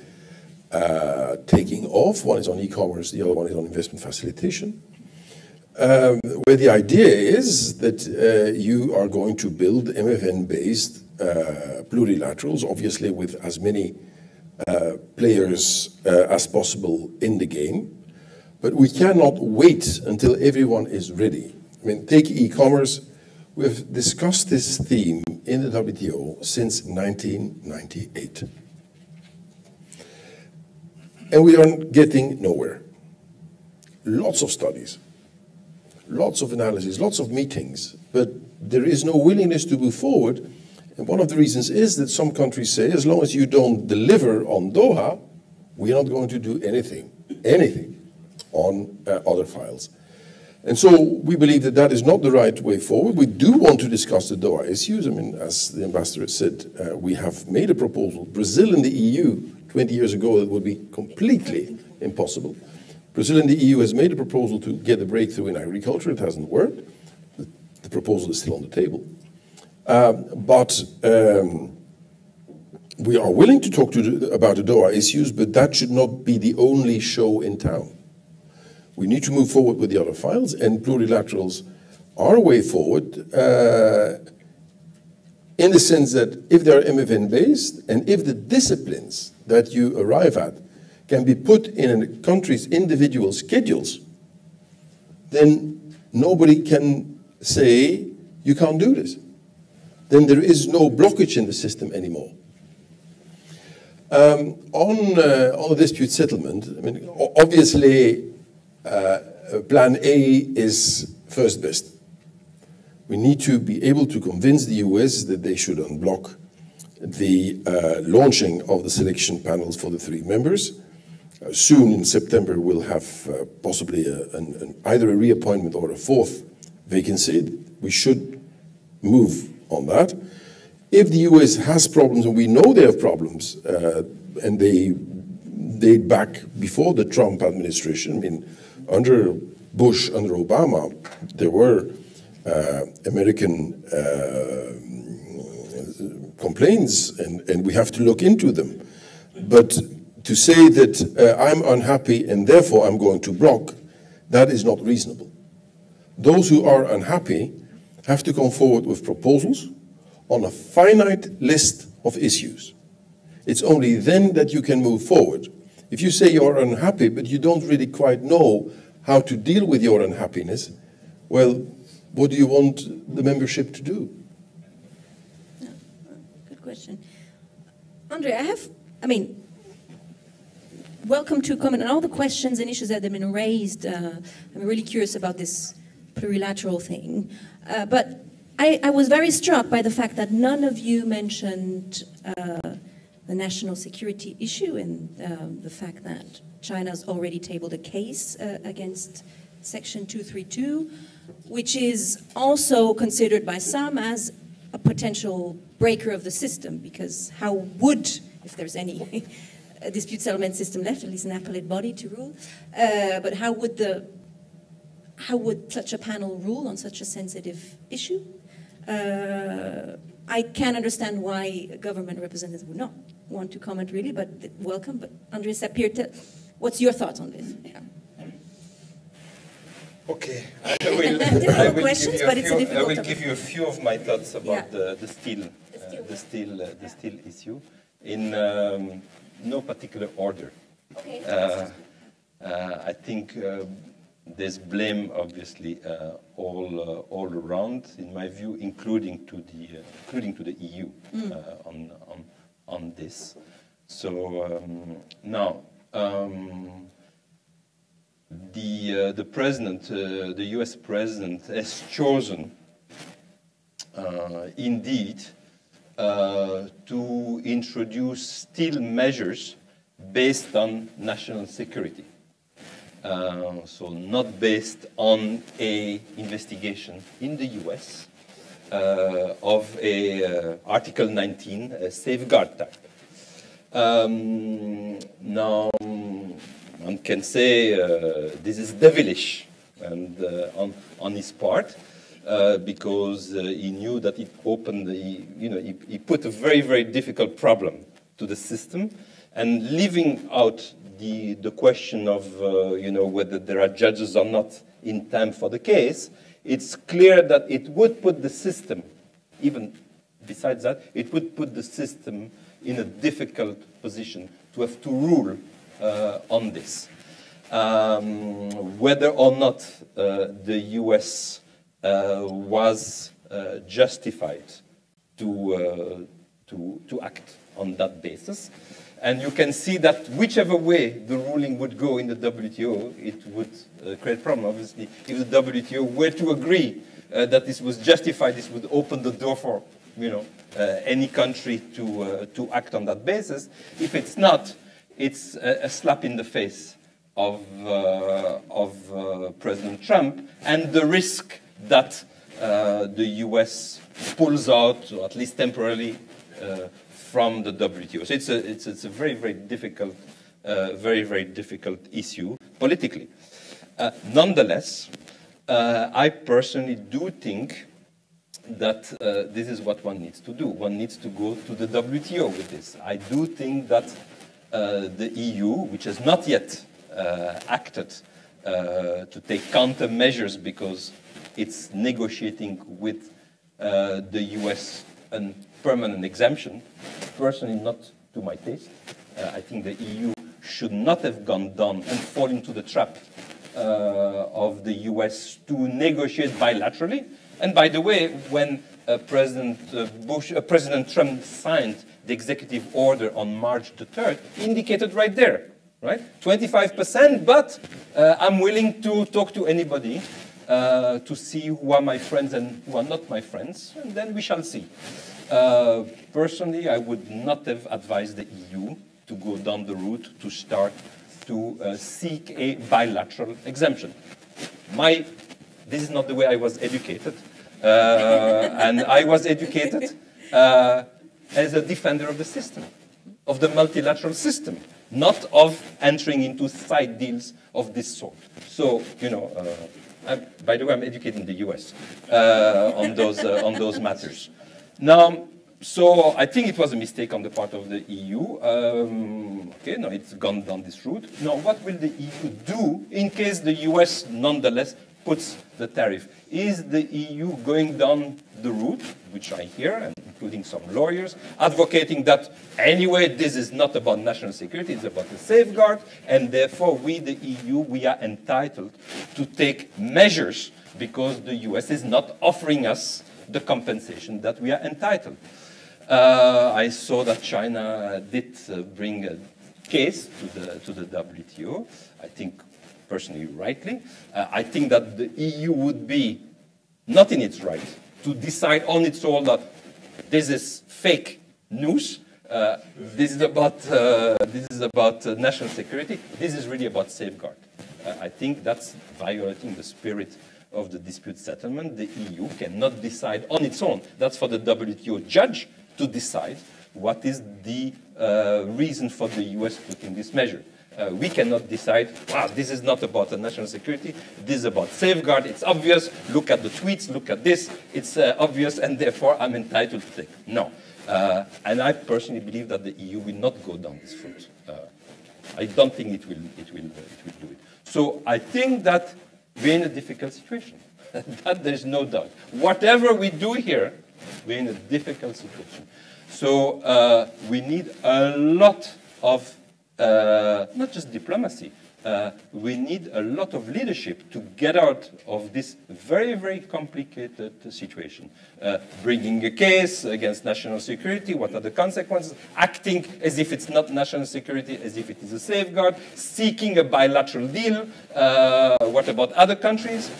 taking off. One is on e-commerce, the other one is on investment facilitation. where the idea is that you are going to build MFN-based plurilaterals, obviously with as many players as possible in the game. But we cannot wait until everyone is ready. I mean, take e-commerce. We've discussed this theme in the WTO since 1998. And we are getting nowhere. Lots of studies, lots of analysis, lots of meetings, but there is no willingness to move forward. And one of the reasons is that some countries say, as long as you don't deliver on Doha, we're not going to do anything on other files. And so we believe that that is not the right way forward. We do want to discuss the Doha issues. I mean, as the ambassador said, we have made a proposal. Brazil and the EU, 20 years ago, it would be completely impossible. Brazil and the EU has made a proposal to get a breakthrough in agriculture. It hasn't worked. The proposal is still on the table. But we are willing to talk about the Doha issues, but that should not be the only show in town. We need to move forward with the other files, and plurilaterals are a way forward in the sense that if they are MFN-based, and if the disciplines that you arrive at can be put in a country's individual schedules, then nobody can say you can't do this. Then there is no blockage in the system anymore. On the dispute settlement, I mean, obviously, Plan A is first best. We need to be able to convince the US that they should unblock the launching of the selection panels for the 3 members. Soon in September, we'll have possibly either a reappointment or a 4th vacancy. We should move on that. If the US has problems, and we know they have problems, and they date back before the Trump administration, I mean, under Bush, under Obama, there were American complaints, and we have to look into them. But to say that I'm unhappy and therefore I'm going to block, that is not reasonable. Those who are unhappy have to come forward with proposals on a finite list of issues. It's only then that you can move forward. If you say you're unhappy, but you don't really quite know how to deal with your unhappiness, well, what do you want the membership to do?
Yeah, good question. Andre, welcome to comment on all the questions and issues that have been raised. I'm really curious about this plurilateral thing. But I was very struck by the fact that none of you mentioned the national security issue and the fact that China's already tabled a case against Section 232, which is also considered by some as a potential breaker of the system, because how would, if there's any dispute settlement system left, at least an appellate body to rule, but how would such a panel rule on such a sensitive issue? I can understand why government representatives would not want to comment really, but welcome. But André Sapir, what's your thoughts on this? Yeah.
Okay,
I will
give you a few of my thoughts about the steel issue in no particular order.
Okay.
I think there's blame, obviously, all around, in my view, including to the EU on this. So now. The president, the US president, has chosen, indeed, to introduce still measures based on national security. So not based on an investigation in the US of a Article 19 safeguard type. Now, one can say this is devilish, and on his part, because he knew that it opened, he put a very, very difficult problem to the system, and leaving out the question of whether there are judges or not in time for the case, it's clear that it would put the system, even besides that, it would put the system in a difficult position to have to rule on this. Whether or not the US was justified to act on that basis. And you can see that whichever way the ruling would go in the WTO, it would create a problem. Obviously, if the WTO were to agree that this was justified, this would open the door for any country to act on that basis. If it's not, it's a slap in the face of President Trump and the risk that the US pulls out, or at least temporarily, from the WTO. So it's a very, very difficult, issue politically. Nonetheless, I personally do think that this is what one needs to do. One needs to go to the WTO with this. I do think that the EU, which has not yet acted to take countermeasures because it's negotiating with the US a permanent exemption, personally not to my taste. I think the EU should not have gone down and fall into the trap of the US to negotiate bilaterally. And by the way, when President Trump signed the executive order on March the 3rd, indicated right there, right? 25%, but I'm willing to talk to anybody to see who are my friends and who are not my friends, and then we shall see. Personally, I would not have advised the EU to go down the route to start to seek a bilateral exemption. This is not the way I was educated. And I was educated as a defender of the system, of the multilateral system, not of entering into side deals of this sort. So, by the way, I'm educated in the US on those matters. Now, so I think it was a mistake on the part of the EU. Okay, no, it's gone down this route. Now, what will the EU do in case the US nonetheless puts the tariff? Is the EU going down the route, which I hear, and including some lawyers, advocating that anyway, this is not about national security, it's about a safeguard, and therefore we, the EU, we are entitled to take measures because the US is not offering us the compensation that we are entitled. I saw that China did bring a case to the WTO. I think personally rightly. I think that the EU would be not in its right to decide on its own that this is fake news. This is about national security. This is really about safeguard. I think that's violating the spirit of the dispute settlement. The EU cannot decide on its own. That's for the WTO judge to decide what is the reason for the US putting this measure. We cannot decide, wow, this is not about the national security, this is about safeguard, it's obvious, look at the tweets, look at this, it's obvious, and therefore I'm entitled to take. No. And I personally believe that the EU will not go down this route. I don't think it will do it. So I think that we're in a difficult situation. That there's no doubt. Whatever we do here, we're in a difficult situation. So we need a lot of not just diplomacy, we need a lot of leadership to get out of this very, very complicated situation. Bringing a case against national security, what are the consequences? Acting as if it's not national security, as if it is a safeguard. Seeking a bilateral deal. What about other countries,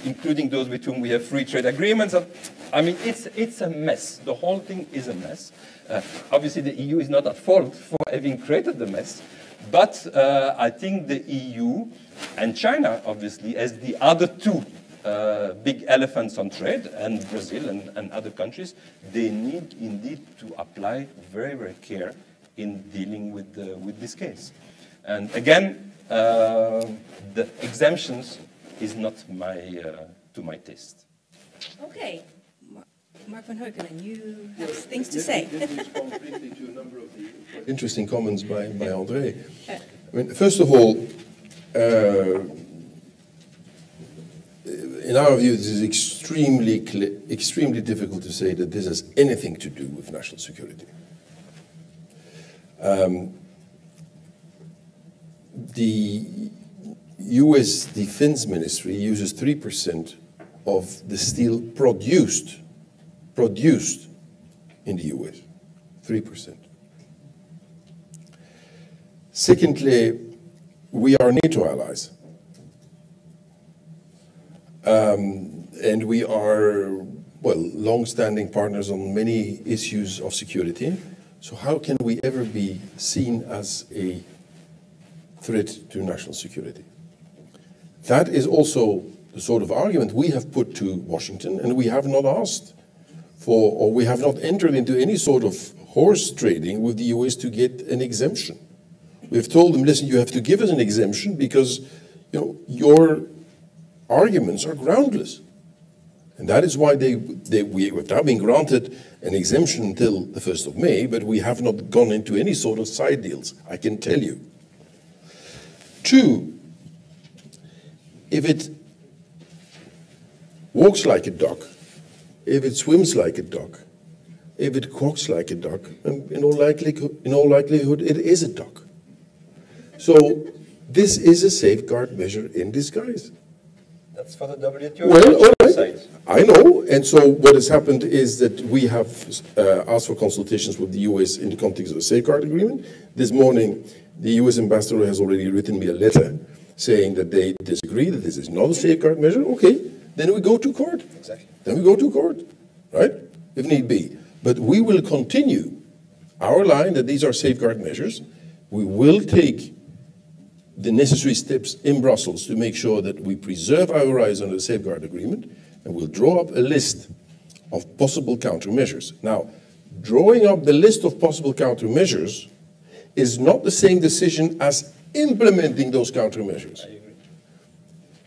including those with whom we have free trade agreements? I mean, it's a mess. The whole thing is a mess. Obviously, the EU is not at fault for having created the mess, but I think the EU and China, obviously, as the other two big elephants on trade, and Brazil and other countries, they need indeed to apply very, very care in dealing with this case. And again, the exemptions is not to my taste.
Okay. Mark van Heukelen, you have things to say.
Let me respond briefly to a number of the interesting comments by André. I mean, first of all, in our view, it is extremely difficult to say that this has anything to do with national security. The US Defense Ministry uses 3% of the steel produced in the US, 3%. Secondly, we are NATO allies. And we are, well, long-standing partners on many issues of security. So how can we ever be seen as a threat to national security? That is also the sort of argument we have put to Washington, and we have not asked for, or we have not entered into any sort of horse trading with the US to get an exemption. We've told them, listen, you have to give us an exemption because, you know, your arguments are groundless. And that is why we have now been granted an exemption until the 1st of May, but we have not gone into any sort of side deals, I can tell you. Two, if it walks like a duck, if it swims like a duck, if it quacks like a duck, in all likelihood, it is a duck. So this is a safeguard measure in disguise.
That's for the WTO.
Well, all right. I know. And so what has happened is that we have asked for consultations with the US in the context of a safeguard agreement. This morning, the US ambassador has already written me a letter saying that they disagree, that this is not a safeguard measure. Okay, then we go to court.
Exactly.
Then we go to court, right? If need be. But we will continue our line that these are safeguard measures. We will take the necessary steps in Brussels to make sure that we preserve our rights under the safeguard agreement, and we'll draw up a list of possible countermeasures. Now, drawing up the list of possible countermeasures is not the same decision as implementing those countermeasures.
I agree.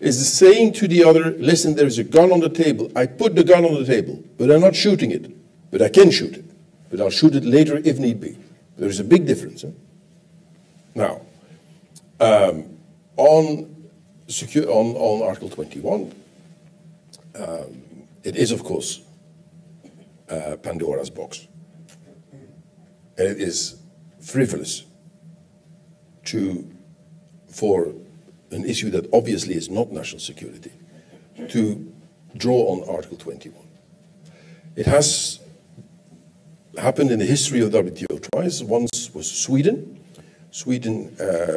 It's saying to the other, listen, there is a gun on the table. I put the gun on the table, but I'm not shooting it. But I can shoot it. But I'll shoot it later if need be. There is a big difference. Huh? Now, on Article 21, it is, of course, Pandora's box. And it is frivolous for an issue that obviously is not national security to draw on Article 21. It has happened in the history of WTO twice. Once was Sweden. Sweden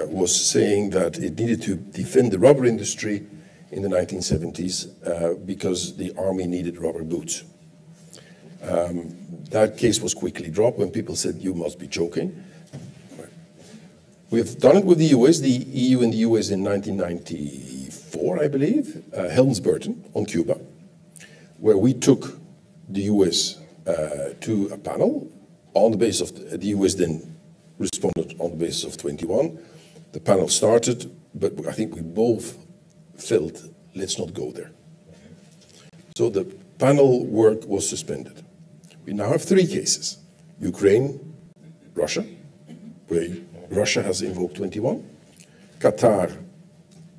was saying that it needed to defend the rubber industry in the 1970s because the army needed rubber boots. That case was quickly dropped when people said, you must be joking. We've done it with the US, the EU and the US in 1994, I believe, Helms-Burton on Cuba, where we took the US to a panel on the basis of the US then responded on the basis of 21. The panel started, but I think we both felt, let's not go there. So the panel work was suspended. We now have 3 cases. Ukraine, Russia, where Russia has invoked 21. Qatar,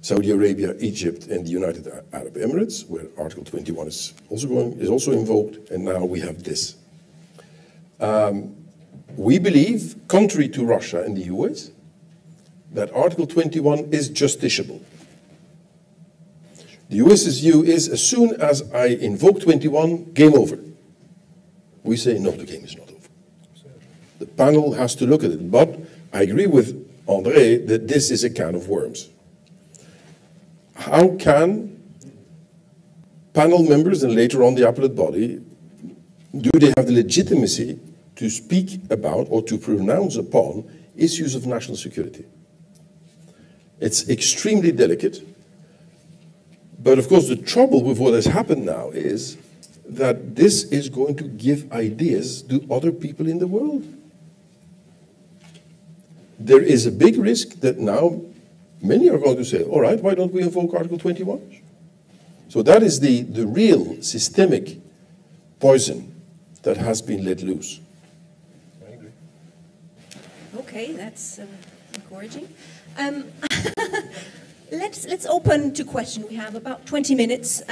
Saudi Arabia, Egypt, and the United Arab Emirates, where Article 21 is also invoked, and now we have this. We believe, contrary to Russia and the US, that Article 21 is justiciable. The US's view is, as soon as I invoke 21, game over. We say, no, the game is not over. The panel has to look at it. But I agree with André that this is a can of worms. How can panel members and later on the appellate body, do they have the legitimacy to speak about or to pronounce upon issues of national security? It's extremely delicate. But of course, the trouble with what has happened now is that this is going to give ideas to other people in the world. There is a big risk that now many are going to say, all right, why don't we invoke Article 21? So that is the real systemic poison that has been let loose.
I agree.
Okay, that's encouraging. Let's open to question. We have about 20 minutes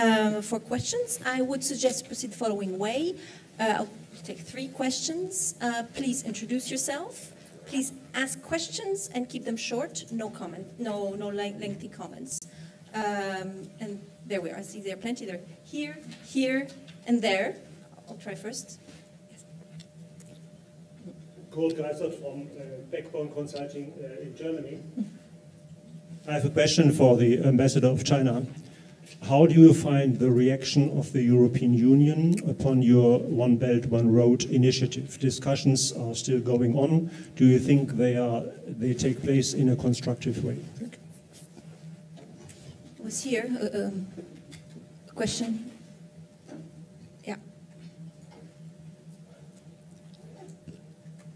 for questions. I would suggest proceed the following way. I'll take 3 questions. Please introduce yourself. Please ask questions and keep them short. No comment, no lengthy comments. And there we are. I see there are plenty. They're here, here, and there. I'll try first. Yes.
Kurt Geiser from Backbone Consulting in Germany. I have a question for the Ambassador of China. How do you find the reaction of the European Union upon your One Belt, One Road initiative? Discussions are still going on. Do you think they take place in a constructive way? Thank you.
Was here a question? Yeah.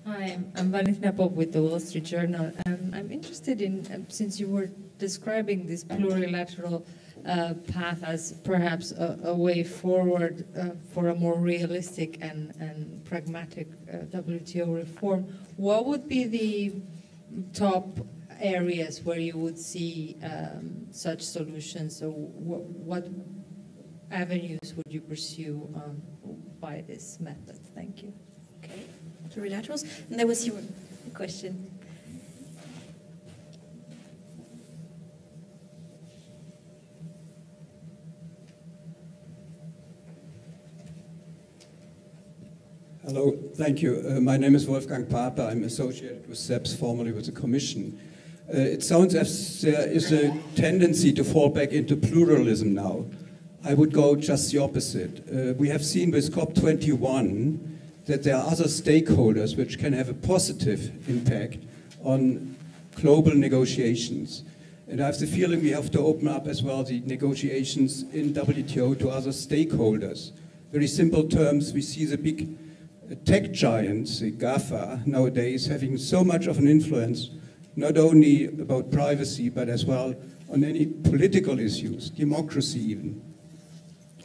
Hi, I'm Valentina Pop with the Wall Street Journal. I'm interested in, since you were describing this plurilateral path as perhaps a way forward for a more realistic and pragmatic WTO reform, what would be the top areas where you would see such solutions? So what avenues would you pursue by this method? Thank you.
Okay, plurilaterals. And there was your question.
Hello, thank you. My name is Wolfgang Pape. I'm associated with SEPS, formerly with the Commission. It sounds as there is a tendency to fall back into pluralism now. I would go just the opposite. We have seen with COP21 that there are other stakeholders which can have a positive impact on global negotiations. And I have the feeling we have to open up as well the negotiations in WTO to other stakeholders. Very simple terms, we see the big tech giants, the GAFA, nowadays having so much of an influence, not only about privacy, but as well on any political issues, democracy even.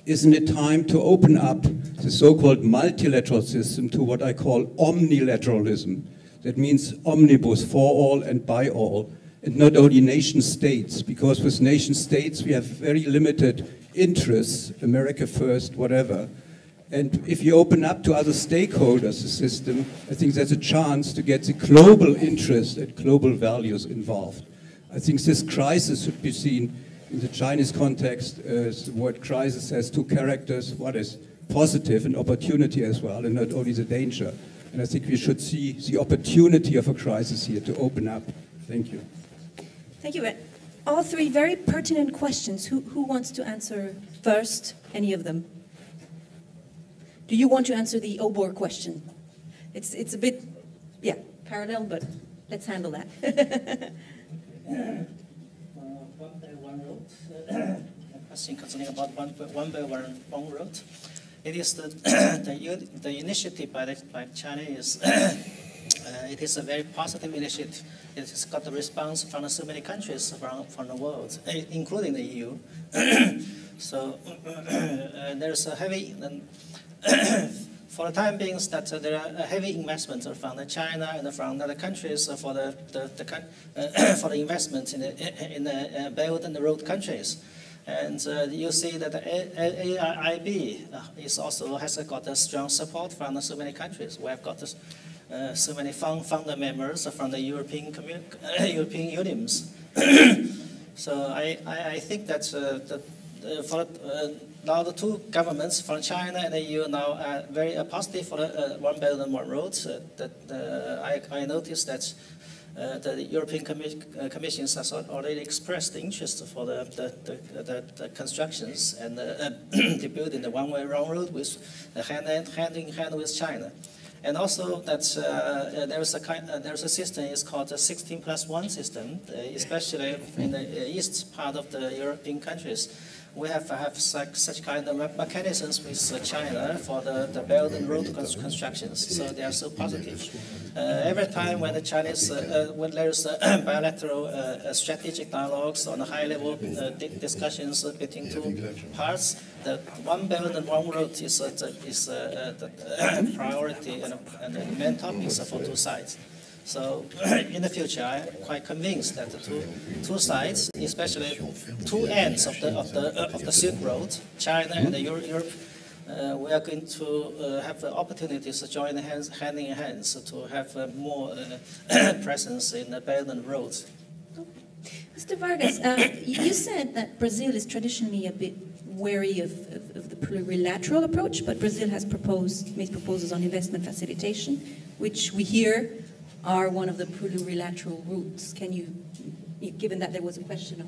Isn't it time to open up the so-called multilateral system to what I call omnilateralism? That means omnibus, for all and by all, and not only nation states, because with nation states we have very limited interests, America first, whatever. And if you open up to other stakeholders the system, I think there's a chance to get the global interest and global values involved. I think this crisis should be seen in the Chinese context. The word crisis has 2 characters. One is positive and opportunity as well, and not only the danger. And I think we should see the opportunity of a crisis here to open up. Thank you.
Thank you. All 3 very pertinent questions. Who wants to answer first? Any of them? Do you want to answer the OBOR question? It's a bit, yeah, parallel, but let's handle that.
One Belt, One Road. A question concerning about One Belt, One Road. It is the initiative by Chinese. It is a very positive initiative. It has got the response from so many countries from the world, including the EU. So there's a heavy. For the time being, that there are heavy investments from China and from other countries for the investment in the Belt and the Road countries. And you see that the AIIB has got a strong support from so many countries. We have got so many founder members from the European unions. So I think that now the 2 governments from China and the EU now are very positive for the One Belt and One Road. I noticed that the European Commission has already expressed interest for the constructions and the building the one-way round road with hand in hand with China. And also that there's a system. It's called the 16+1 system, especially in the east part of the European countries, we have such kind of mechanisms with China for the Belt and Road constructions. So they are so positive. Every time when the Chinese, when there's bilateral strategic dialogues on a high-level discussions between two parts, the one Belt and one Road is the priority and the main topics for two sides. So in the future, I'm quite convinced that the two sides, especially two ends of the Silk Road, China and Europe, we are going to have the opportunities to join hands, hand in hands, to have more presence in the Belt and Road.
Mr. Vargas, you said that Brazil is traditionally a bit wary of the plurilateral approach, but Brazil has made proposals on investment facilitation, which we hear are one of the plurilateral routes. Can you, given that there was a question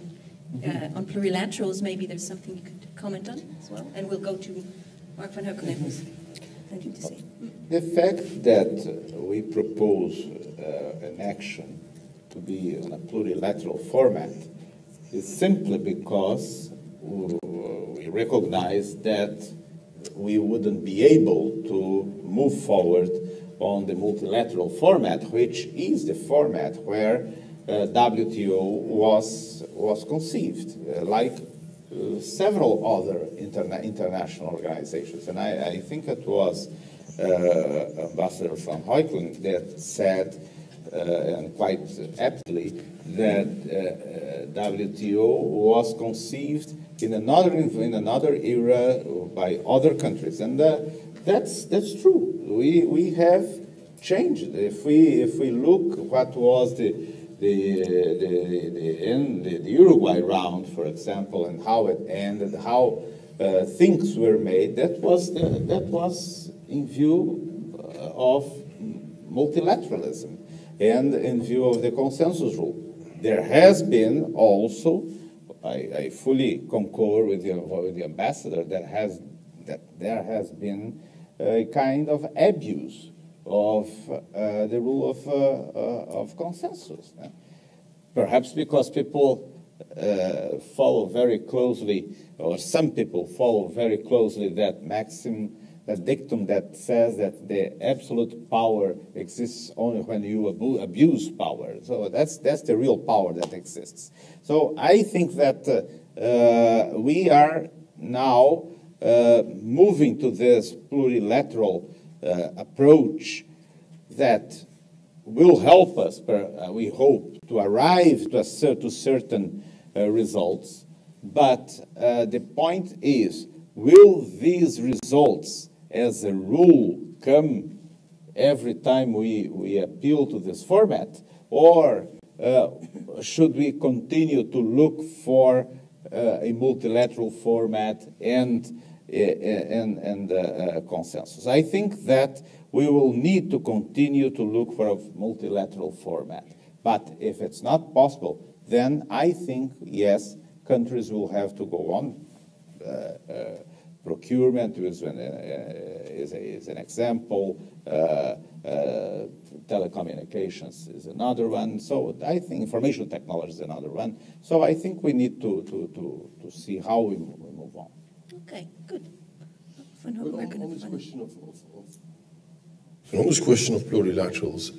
on plurilaterals, maybe there's something you could comment on as well? And we'll go to Mark van Huckelen, who's anything to say.
The fact that we propose an action to be in a plurilateral format is simply because we recognize that we wouldn't be able to move forward on the multilateral format, which is the format where WTO was conceived, like several other international organizations. And I think it was Ambassador van Huykelen that said, and quite aptly, that WTO was conceived in another era by other countries, and that's true. We have changed. If we look what was the Uruguay round, for example, and how it ended, how things were made, that was in view of multilateralism and in view of the consensus rule. There has been also, I fully concur with the ambassador, that there has been a kind of abuse of the rule of consensus. Perhaps because people follow very closely, or some people follow very closely that maxim, that dictum that says that the absolute power exists only when you abuse power. So that's the real power that exists. So I think that we are now moving to this plurilateral approach that will help us, we hope, to arrive to certain results. But the point is, will these results, as a rule, come every time we appeal to this format, or should we continue to look for a multilateral format and consensus? I think that we will need to continue to look for a multilateral format. But if it's not possible, then I think, yes, countries will have to go on. Procurement is an example. Telecommunications is another one. So I think information technology is another one. So I think we need to see how we move on.
Okay, good.
On this question of plurilaterals,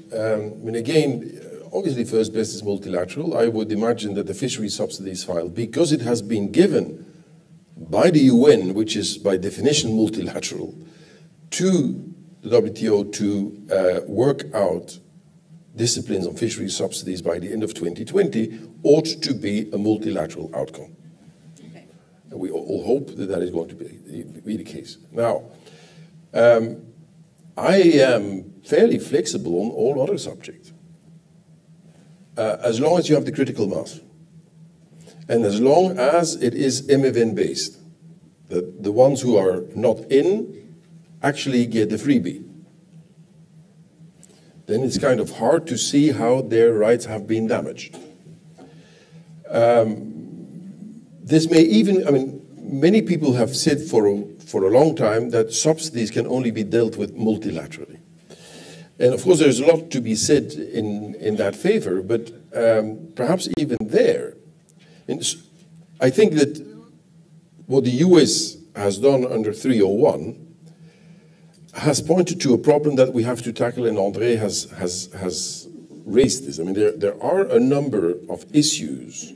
again, obviously first best is multilateral. I would imagine that the fishery subsidies file, because it has been given by the UN, which is by definition multilateral, to the WTO to work out disciplines on fishery subsidies by the end of 2020, ought to be a multilateral outcome. Okay. And we all hope that that is going to be the case. Now, I am fairly flexible on all other subjects, as long as you have the critical mass. And as long as it is MFN based, the ones who are not in actually get the freebie. Then it's kind of hard to see how their rights have been damaged. This may even, many people have said for a long time that subsidies can only be dealt with multilaterally. And of course there's a lot to be said in that favor, but perhaps even there, I think that what the US has done under 301 has pointed to a problem that we have to tackle, and André has raised this. I mean, there are a number of issues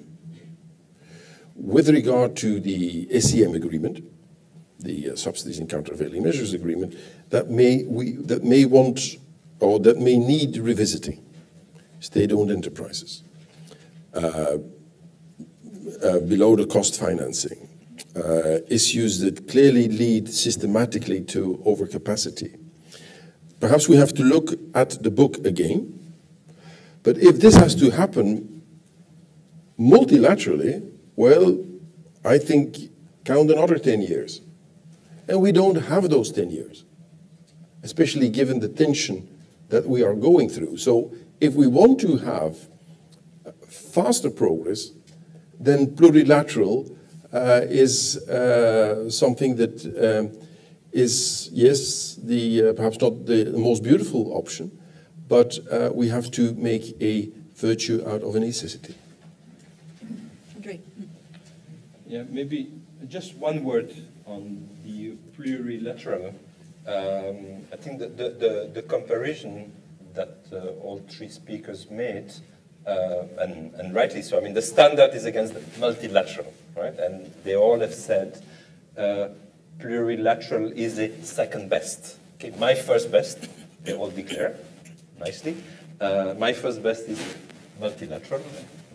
with regard to the SEM agreement, the Subsidies and Countervailing Measures agreement, that may want or that may need revisiting. State-owned enterprises, below the cost financing, issues that clearly lead systematically to overcapacity. Perhaps we have to look at the book again, but if this has to happen multilaterally, well, I think count another 10 years. And we don't have those 10 years, especially given the tension that we are going through. So if we want to have faster progress, then plurilateral is something that is, yes, perhaps not the most beautiful option, but we have to make a virtue out of a necessity.
Andre.
Yeah, maybe just one word on the plurilateral. I think that the comparison that all three speakers made, and rightly so. I mean, the standard is against the multilateral, right? And they all have said plurilateral is a second best. Okay, my first best, they all declare nicely. My first best is multilateral,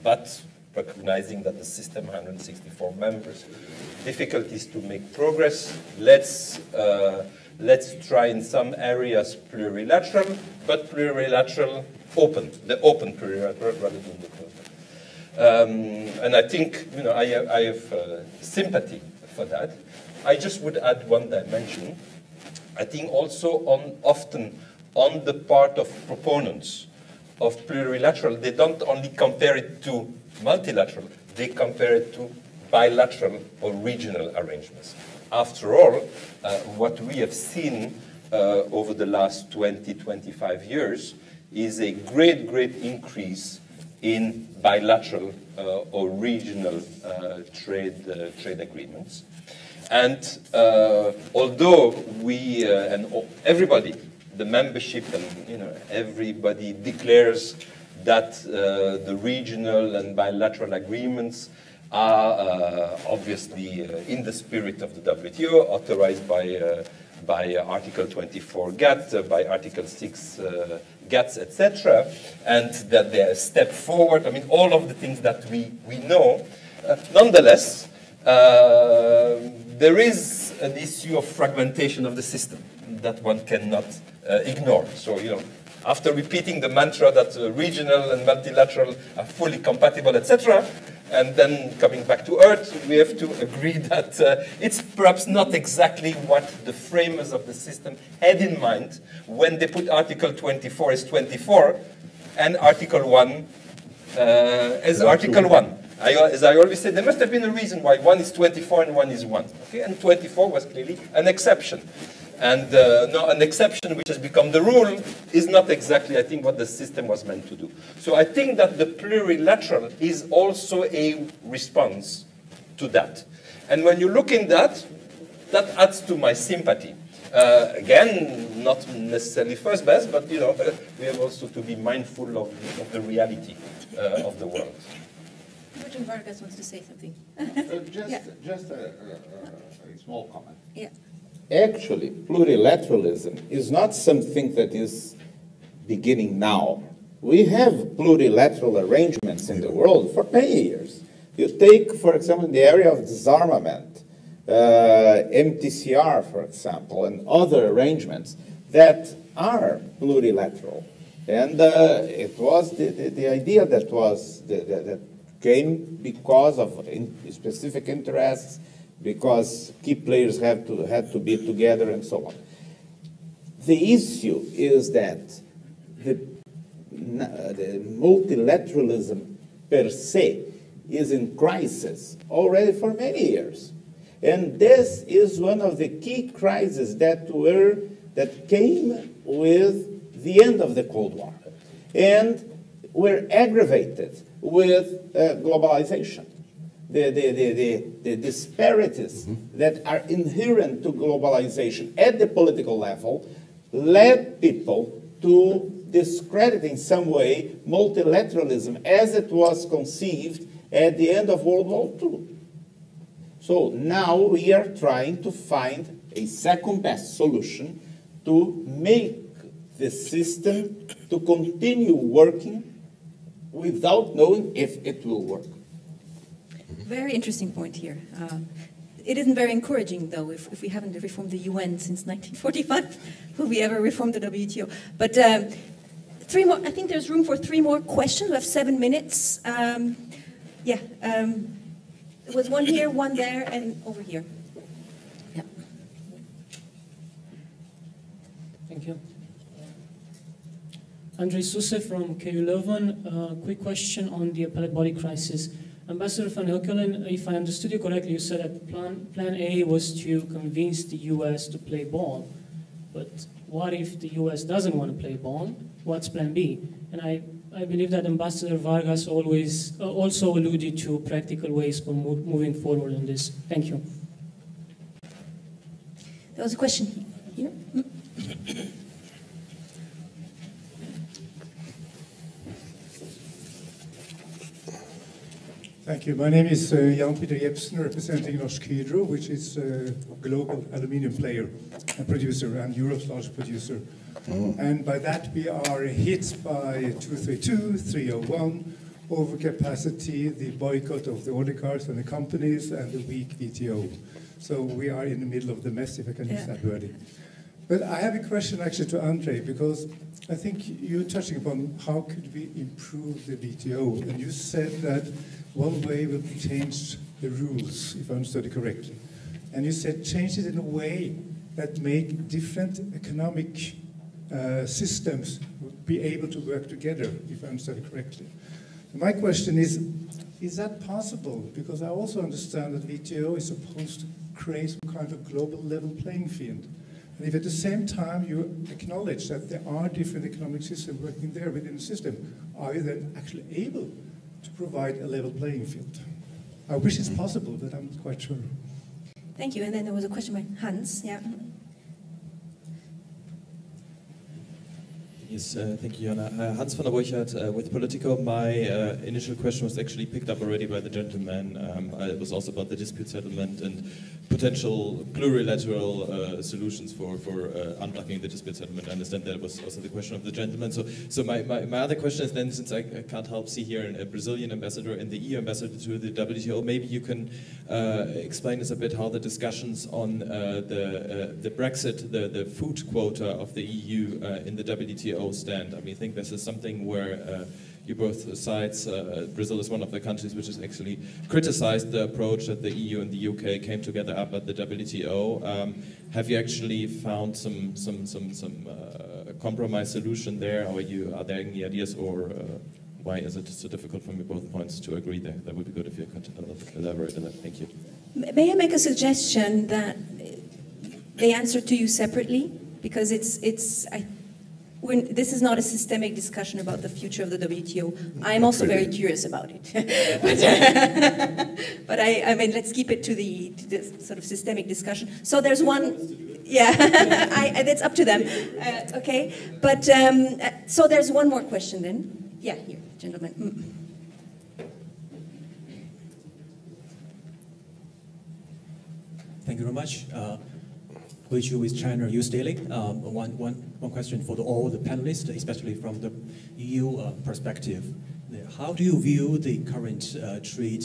but recognizing that the system, 164 members, difficulties to make progress. Let's try in some areas plurilateral, but plurilateral open, the open plurilateral rather than the closed. And I think, you know, I have sympathy for that. I just would add one dimension. I think also often on the part of proponents of plurilateral, they don't only compare it to multilateral, they compare it to bilateral or regional arrangements. After all, what we have seen over the last 20, 25 years is a great increase in bilateral or regional trade agreements. And although we and everybody, the membership and, you know, everybody declares that the regional and bilateral agreements are obviously in the spirit of the WTO, authorized by Article 24 GATT, by Article 6 GATT, etc., and that they are a step forward. I mean, all of the things that we know. Nonetheless, there is an issue of fragmentation of the system that one cannot ignore. So, you know, after repeating the mantra that regional and multilateral are fully compatible, etc., and then coming back to earth, we have to agree that it's perhaps not exactly what the framers of the system had in mind when they put Article 24 as 24 and Article 1 as Article 1. As I always say, there must have been a reason why one is 24 and one is 1. Okay? And 24 was clearly an exception. And no, an exception which has become the rule is not exactly, I think, what the system was meant to do. So I think that the plurilateral is also a response to that. And when you look in that, that adds to my sympathy. Again, not necessarily first best, but, you know, we have also to be mindful of the reality of the world.
Martin Vargas wants to say something.
Just a small comment.
Yeah.
Actually, plurilateralism is not something that is beginning now. We have plurilateral arrangements in the world for many years. You take, for example, in the area of disarmament, MTCR, for example, and other arrangements that are plurilateral. And it was the idea that came because of specific interests, because key players had to be together and so on. The issue is that the multilateralism per se is in crisis already for many years. And this is one of the key crises that came with the end of the Cold War and were aggravated with globalization. the disparities that are inherent to globalization at the political level led people to discredit in some way multilateralism as it was conceived at the end of World War II. So now we are trying to find a second best solution to make the system to continue working without knowing if it will work.
Very interesting point here. It isn't very encouraging, though, if we haven't reformed the UN since 1945. Will we ever reform the WTO? But three more. I think there's room for three more questions. We have 7 minutes. There was one here, one there, and over here. Yeah.
Thank you. Andrei Sousse from KU Leuven. Quick question on the appellate body crisis. Ambassador van Hukkelen, if I understood you correctly, you said that plan A was to convince the US to play ball. But what if the US doesn't want to play ball? What's plan B? And I believe that Ambassador Vargas also alluded to practical ways for moving forward on this. Thank you.
There was a question here.
Thank you. My name is Jan-Peter Jepsen, representing Norsk Hydro, which is a global aluminium player and producer and Europe's largest producer. And by that we are hit by 232, 301, overcapacity, the boycott of the oligarchs and the companies, and the weak WTO. So we are in the middle of the mess, if I can use that wording. But I have a question actually to Andre, because I think you're touching upon how could we improve the WTO, and you said that one way will be change the rules, if I understood it correctly. And you said change it in a way that make different economic systems be able to work together, if I understood it correctly. My question is that possible? Because I also understand that WTO is supposed to create some kind of global level playing field. And if at the same time you acknowledge that there are different economic systems working there within the system, are you then actually able to provide a level playing field? I wish it's possible, but I'm not quite sure.
Thank you. And then there was a question by Hans. Yeah.
Yes, thank you, Jana. Hans van der Borchert with Politico. My initial question was actually picked up already by the gentleman. It was also about the dispute settlement and potential plurilateral solutions for unblocking the dispute settlement. I understand that was also the question of the gentleman. So my other question is then, since I can't help see here a Brazilian ambassador and the EU ambassador to the WTO, maybe you can explain us a bit how the discussions on the Brexit, the food quota of the EU in the WTO stand. I mean, I think this is something where you both sides, Brazil is one of the countries which has actually criticized the approach that the EU and the UK came together up at the WTO. Have you actually found some compromise solution there? Or are there any ideas, or why is it so difficult from both points to agree there? That would be good if you could elaborate on that. Thank you.
May I make a suggestion that they answer to you separately? Because this is not a systemic discussion about the future of the WTO. I'm also very curious about it. but I mean, let's keep it to the sort of systemic discussion. So there's one, yeah, that's up to them. Okay, but so there's one more question then. Yeah, here, gentlemen.
Thank you very much. Which with China use daily. One question for all the panelists, especially from the EU perspective. How do you view the current trade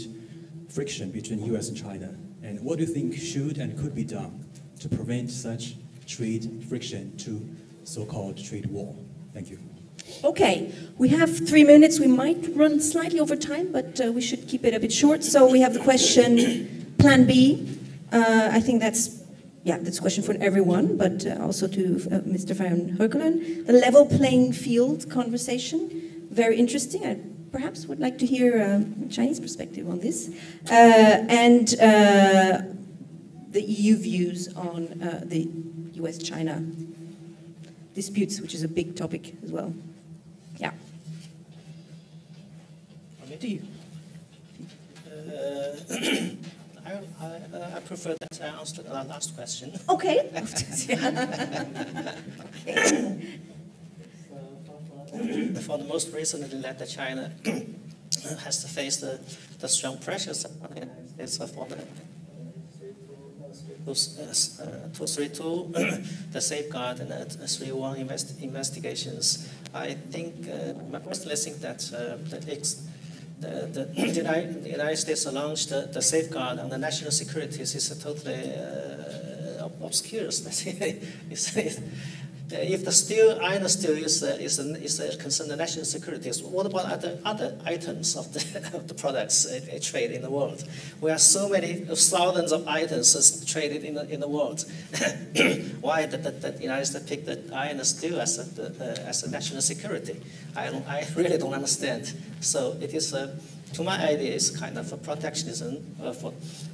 friction between US and China? And what do you think should and could be done to prevent such trade friction to so-called trade war? Thank you.
Okay, we have 3 minutes. We might run slightly over time, but we should keep it a bit short. So we have the question, Plan B. I think that's a question for everyone, but also to Mr. Van Hukkelen. The level playing field conversation, very interesting. I perhaps would like to hear a Chinese perspective on this. And the EU views on the US-China disputes, which is a big topic as well. Yeah.
To you. I prefer that I answer the last question.
Okay.
For the most recently that China has to face the strong pressures is for the 232, the safeguard and 3.1 investigations. I think, I personally think that the United States launched the safeguard on the national securities is totally obscure. If the iron steel is a concern of national security, what about other items of the products traded in the world? We have so many thousands of items traded in the world. Why did the United States pick the iron steel as a national security? I really don't understand. So it is. To my idea, it's kind of a protectionism.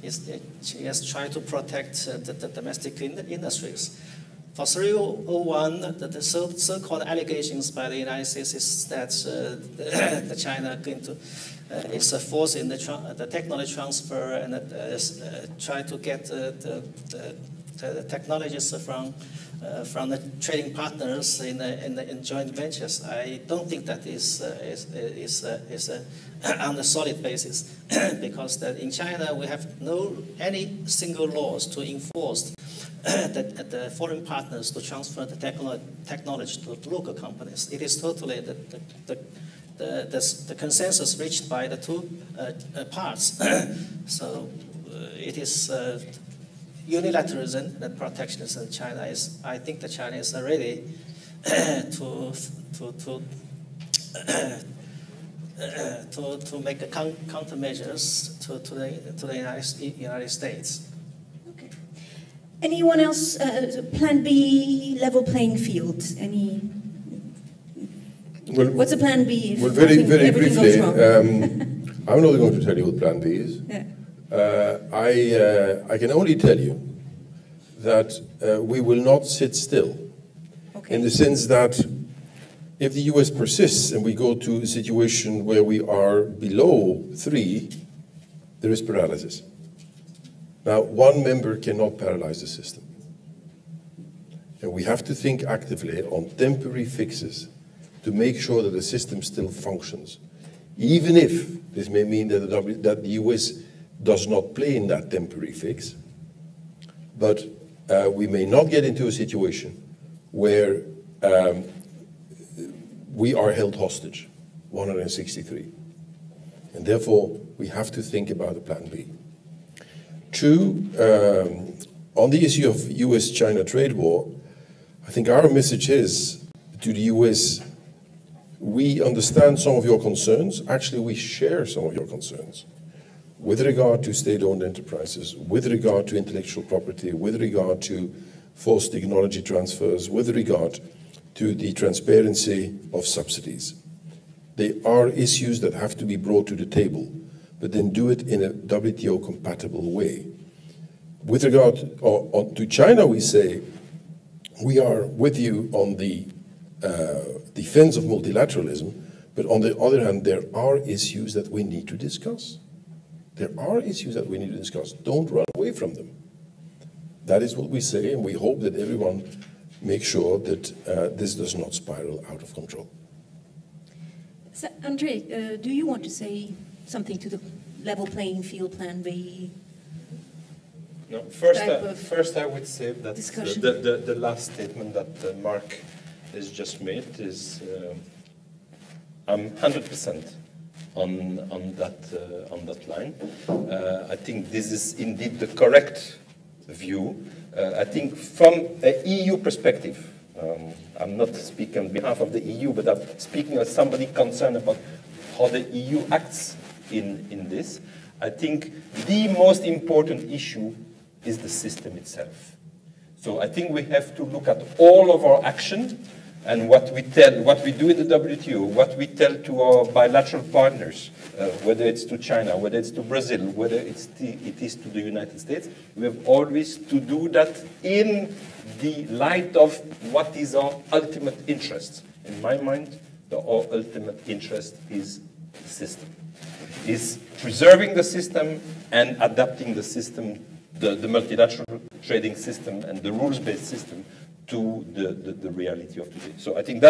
It's trying to protect the domestic industries. For 301, the so-called allegations by the United States is that the China is forcing the technology transfer and try to get the technologies from the trading partners in joint ventures. I don't think that is on a solid basis because in China we have any single laws to enforce the foreign partners to transfer the technology to local companies. It is totally the consensus reached by the two parts. So it is unilateralism and protectionism. I think that China is ready to make countermeasures to the United States.
Anyone else? Plan B, level playing field. What's a plan B?
Well, very briefly, I'm not going to tell you what plan B is.
Yeah.
I can only tell you that we will not sit still.
Okay.
In the sense that if the US persists and we go to a situation where we are below 3, there is paralysis. Now, one member cannot paralyze the system. And we have to think actively on temporary fixes to make sure that the system still functions. Even if this may mean that the US does not play in that temporary fix, but we may not get into a situation where we are held hostage, 163. And therefore, we have to think about a plan B. 2, on the issue of US-China trade war, I think our message is to the US, we understand some of your concerns. Actually, we share some of your concerns with regard to state-owned enterprises, with regard to intellectual property, with regard to forced technology transfers, with regard to the transparency of subsidies. They are issues that have to be brought to the table, but then do it in a WTO-compatible way. With regard to China, we say, we are with you on the defense of multilateralism, but on the other hand, there are issues that we need to discuss. There are issues that we need to discuss. Don't run away from them. That is what we say, and we hope that everyone makes sure that this does not spiral out of control.
So, Andre, do you want to say something to the level playing field plan B?
No, first I would say that the last statement that Mark has just made is I'm 100% on that line. I think this is indeed the correct view. I think from an EU perspective, I'm not speaking on behalf of the EU, but I'm speaking as somebody concerned about how the EU acts in this. I think the most important issue is the system itself. So I think we have to look at all of our action and what we do in the WTO, what we tell to our bilateral partners, whether it's to China, whether it's to Brazil, whether it is to the United States. We have always to do that in the light of what is our ultimate interest. In my mind, our ultimate interest is the system. is preserving the system and adapting the system, the multilateral trading system and the rules-based system to the reality of today. So I think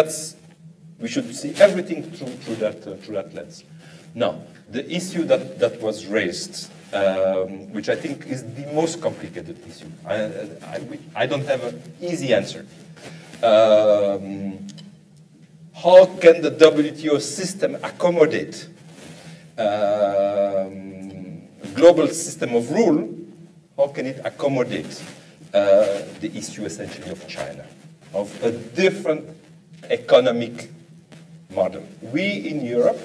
we should see everything through that lens. Now, the issue that was raised, which I think is the most complicated issue, I don't have an easy answer. How can the WTO system accommodate a global system of rule? How can it accommodate the issue essentially of China, of a different economic model? We in Europe,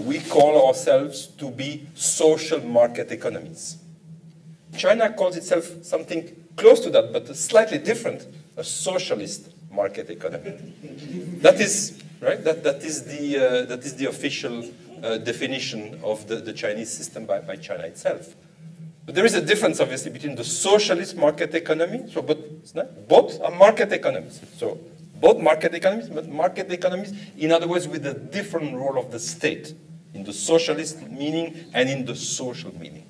we call ourselves to be social market economies. China calls itself something close to that, but slightly different, a socialist market economy. That is, right? That is the official definition of the Chinese system by China itself. But there is a difference, obviously, between the socialist market economy, so both are market economies. So both market economies, but market economies, in other words, with a different role of the state, in the socialist meaning and in the social meaning.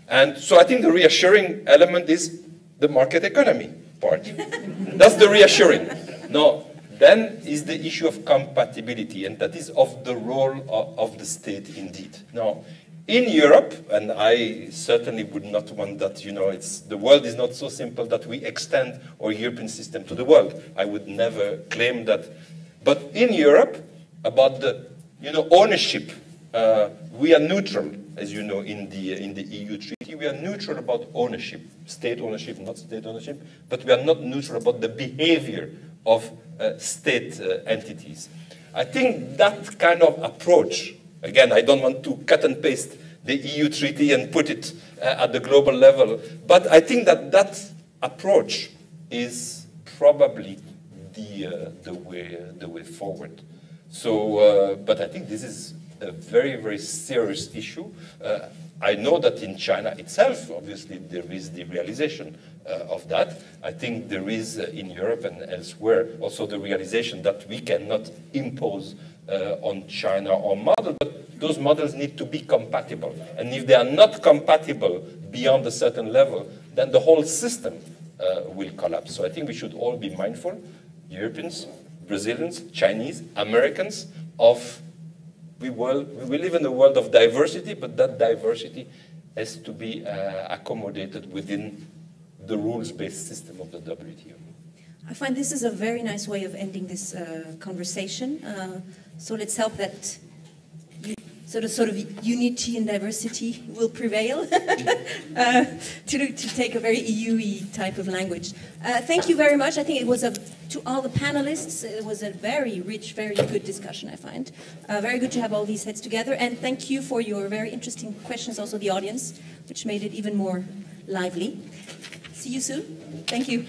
And so I think the reassuring element is the market economy part. That's the reassuring. Now, then is the issue of compatibility, and that is of the role of the state indeed. Now, in Europe, and I certainly would not want that, the world is not so simple that we extend our European system to the world. I would never claim that. But in Europe, about the, ownership, we are neutral, as you know, in the EU treaty. We are neutral about ownership, state ownership, not state ownership, but we are not neutral about the behavior of state entities. I think that kind of approach, again, I don't want to cut and paste the EU treaty and put it at the global level, but I think that approach is probably the way forward. So, but I think this is a very, very serious issue. I know that in China itself, obviously, there is the realization of that. I think there is in Europe and elsewhere also the realization that we cannot impose on China our model, but those models need to be compatible. And if they are not compatible beyond a certain level, then the whole system will collapse. So I think we should all be mindful, Europeans, Brazilians, Chinese, Americans, of we live in a world of diversity, but that diversity has to be accommodated within the rules-based system of the WTO.
I find this is a very nice way of ending this conversation. So let's hope that sort of unity and diversity will prevail to take a very EU-y type of language. Thank you very much. I think it was to all the panelists, it was a very rich, very good discussion, I find. Very good to have all these heads together. And thank you for your very interesting questions, also the audience, which made it even more lively. See you soon. Thank you.